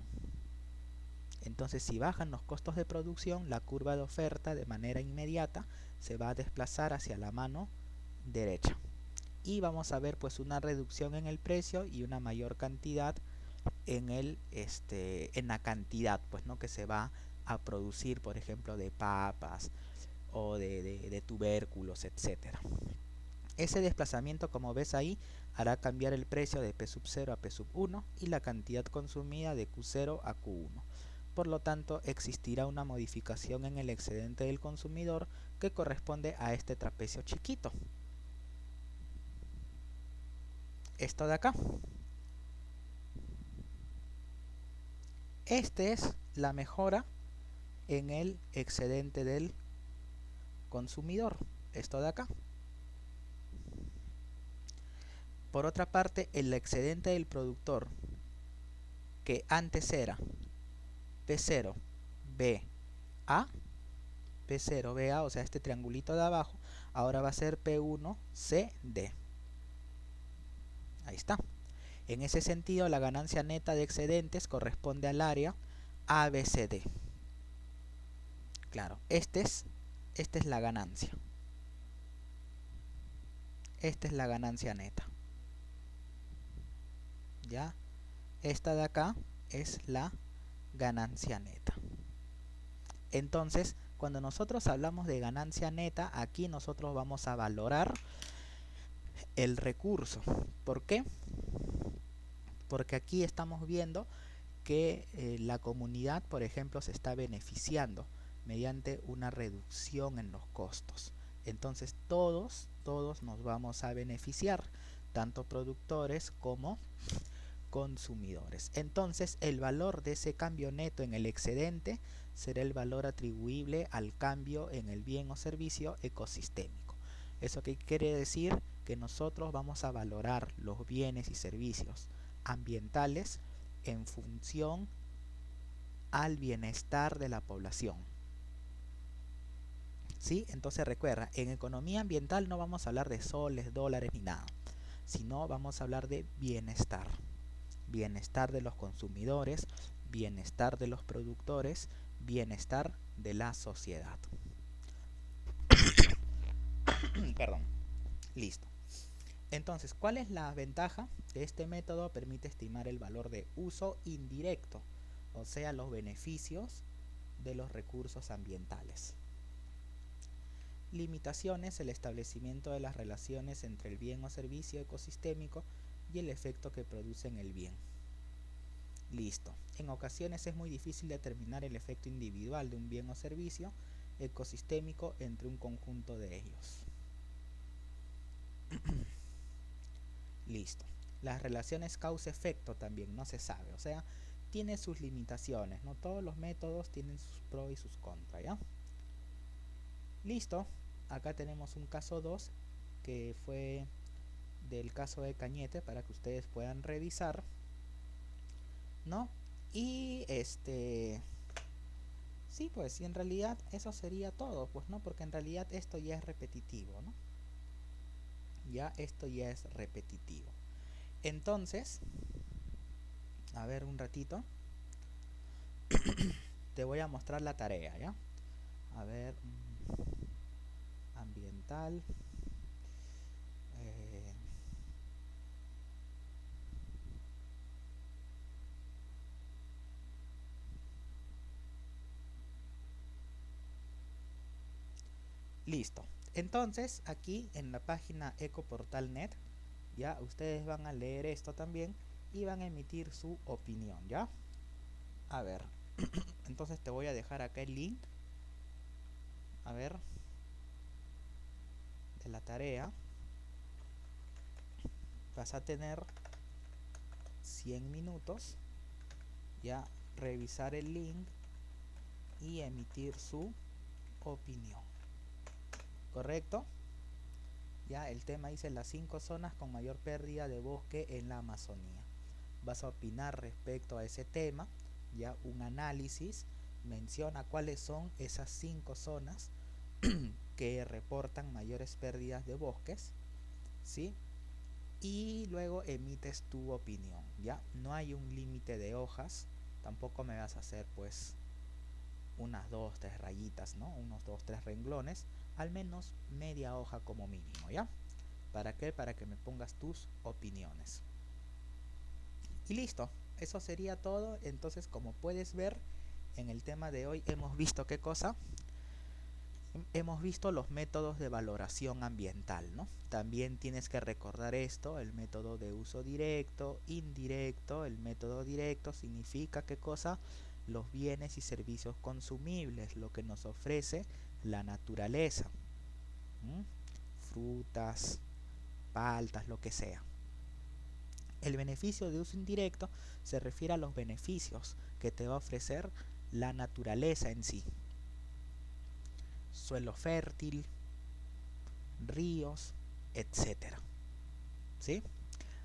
Entonces, si bajan los costos de producción, la curva de oferta de manera inmediata se va a desplazar hacia la mano derecha. Y vamos a ver pues una reducción en el precio y una mayor cantidad en la cantidad, pues, ¿no? Que se va a producir, por ejemplo, de papas o de tubérculos, etcétera. Ese desplazamiento, como ves ahí, hará cambiar el precio de P0 a P1 y la cantidad consumida de Q0 a Q1. Por lo tanto, existirá una modificación en el excedente del consumidor que corresponde a este trapecio chiquito. esto de acá. Este es la mejora en el excedente del consumidor, esto de acá. Por otra parte, el excedente del productor, que antes era P0 BA, P0 BA, o sea este triangulito de abajo, ahora va a ser P1 CD. Ahí está. En ese sentido, la ganancia neta de excedentes corresponde al área ABCD. Claro, esta es la ganancia. Esta es la ganancia neta. ¿Ya? Esta de acá es la ganancia neta. Entonces, cuando nosotros hablamos de ganancia neta, aquí nosotros vamos a valorar el recurso. ¿Por qué? Porque aquí estamos viendo que la comunidad, por ejemplo, se está beneficiando mediante una reducción en los costos. Entonces todos nos vamos a beneficiar, tanto productores como consumidores. Entonces el valor de ese cambio neto en el excedente será el valor atribuible al cambio en el bien o servicio ecosistémico. ¿Eso qué quiere decir? Que nosotros vamos a valorar los bienes y servicios ambientales en función al bienestar de la población. ¿Sí? Entonces recuerda, en economía ambiental no vamos a hablar de soles, dólares ni nada, sino vamos a hablar de bienestar. Bienestar de los consumidores, bienestar de los productores, bienestar de la sociedad. Perdón. Listo. Entonces, ¿cuál es la ventaja? Que este método permite estimar el valor de uso indirecto, o sea, los beneficios de los recursos ambientales. Limitaciones: el establecimiento de las relaciones entre el bien o servicio ecosistémico y el efecto que produce en el bien. Listo. En ocasiones es muy difícil determinar el efecto individual de un bien o servicio ecosistémico entre un conjunto de ellos. Listo. Las relaciones causa-efecto también no se sabe, o sea, tiene sus limitaciones, no todos los métodos tienen sus pros y sus contras, ¿ya? Listo. Acá tenemos un caso 2 que fue del caso de Cañete para que ustedes puedan revisar, ¿no? Y sí, pues, y en realidad eso sería todo, pues, ¿no? Porque en realidad esto ya es repetitivo, ¿no? Ya esto ya es repetitivo. Entonces, a ver un ratito, te voy a mostrar la tarea, ¿ya? A ver, ambiental, listo. Entonces, aquí en la página Ecoportal.net, ya ustedes van a leer esto también y van a emitir su opinión, ¿ya? A ver, entonces te voy a dejar acá el link, a ver, de la tarea. Vas a tener 100 minutos, ya, revisar el link y emitir su opinión. ¿Correcto? Ya, el tema dice las 5 zonas con mayor pérdida de bosque en la Amazonía. Vas a opinar respecto a ese tema, ya, un análisis, menciona cuáles son esas 5 zonas que reportan mayores pérdidas de bosques, ¿sí? Y luego emites tu opinión, ya. No hay un límite de hojas, tampoco me vas a hacer pues unas 2, 3 rayitas, ¿no? Unos 2, 3 renglones, al menos media hoja como mínimo, ¿ya? ¿Para qué? Para que me pongas tus opiniones. Y listo, eso sería todo. Entonces, como puedes ver, en el tema de hoy hemos visto ¿qué cosa? Hemos visto los métodos de valoración ambiental, ¿no? También tienes que recordar esto, el método de uso directo, indirecto. El método directo significa ¿qué cosa? Los bienes y servicios consumibles, lo que nos ofrece la naturaleza. ¿Mm? Frutas, paltas, lo que sea. El beneficio de uso indirecto se refiere a los beneficios que te va a ofrecer la naturaleza en sí. Suelo fértil, ríos, etcétera. ¿Sí?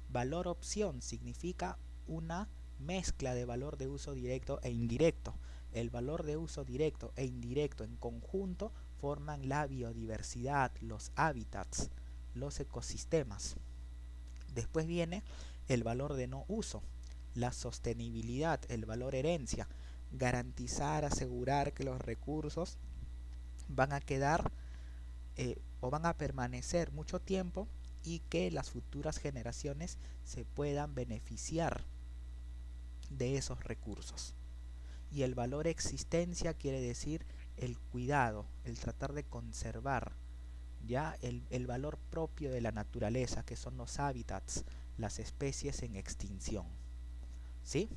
Valor opción significa una mezcla de valor de uso directo e indirecto. El valor de uso directo e indirecto en conjunto forman la biodiversidad, los hábitats, los ecosistemas. Después viene el valor de no uso, la sostenibilidad, el valor herencia, garantizar, asegurar que los recursos van a quedar o van a permanecer mucho tiempo y que las futuras generaciones se puedan beneficiar de esos recursos. Y el valor existencia quiere decir el cuidado, el tratar de conservar ya el valor propio de la naturaleza, que son los hábitats, las especies en extinción. ¿Sí?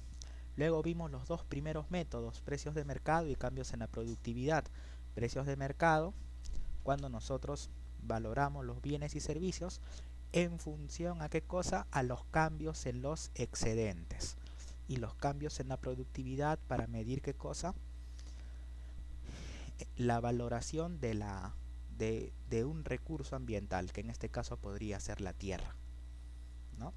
Luego vimos los dos primeros métodos, precios de mercado y cambios en la productividad. Precios de mercado, cuando nosotros valoramos los bienes y servicios en función a qué cosa, a los cambios en los excedentes. Y los cambios en la productividad para medir qué cosa, la valoración de un recurso ambiental, que en este caso podría ser la tierra, ¿no?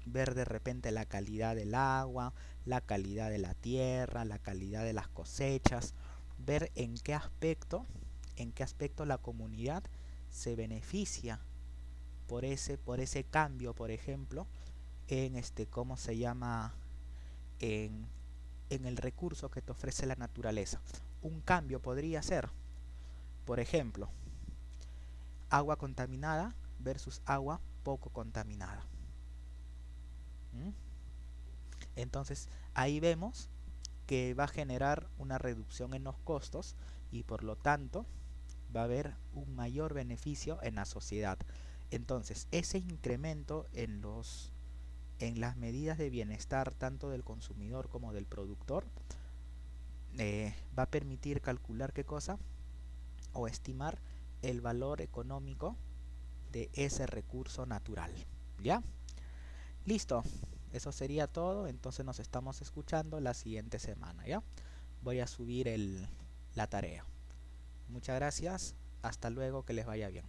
Ver de repente la calidad del agua, la calidad de la tierra, la calidad de las cosechas, ver en qué aspecto la comunidad se beneficia por ese cambio, por ejemplo, en ¿cómo se llama? En el recurso que te ofrece la naturaleza. Un cambio podría ser, por ejemplo, agua contaminada versus agua poco contaminada. Entonces ahí vemos que va a generar una reducción en los costos y por lo tanto va a haber un mayor beneficio en la sociedad. Entonces ese incremento en las medidas de bienestar tanto del consumidor como del productor va a permitir calcular qué cosa o estimar el valor económico de ese recurso natural. ¿Ya? Listo, eso sería todo. Entonces nos estamos escuchando la siguiente semana. ¿Ya? Voy a subir la tarea. Muchas gracias, hasta luego, que les vaya bien.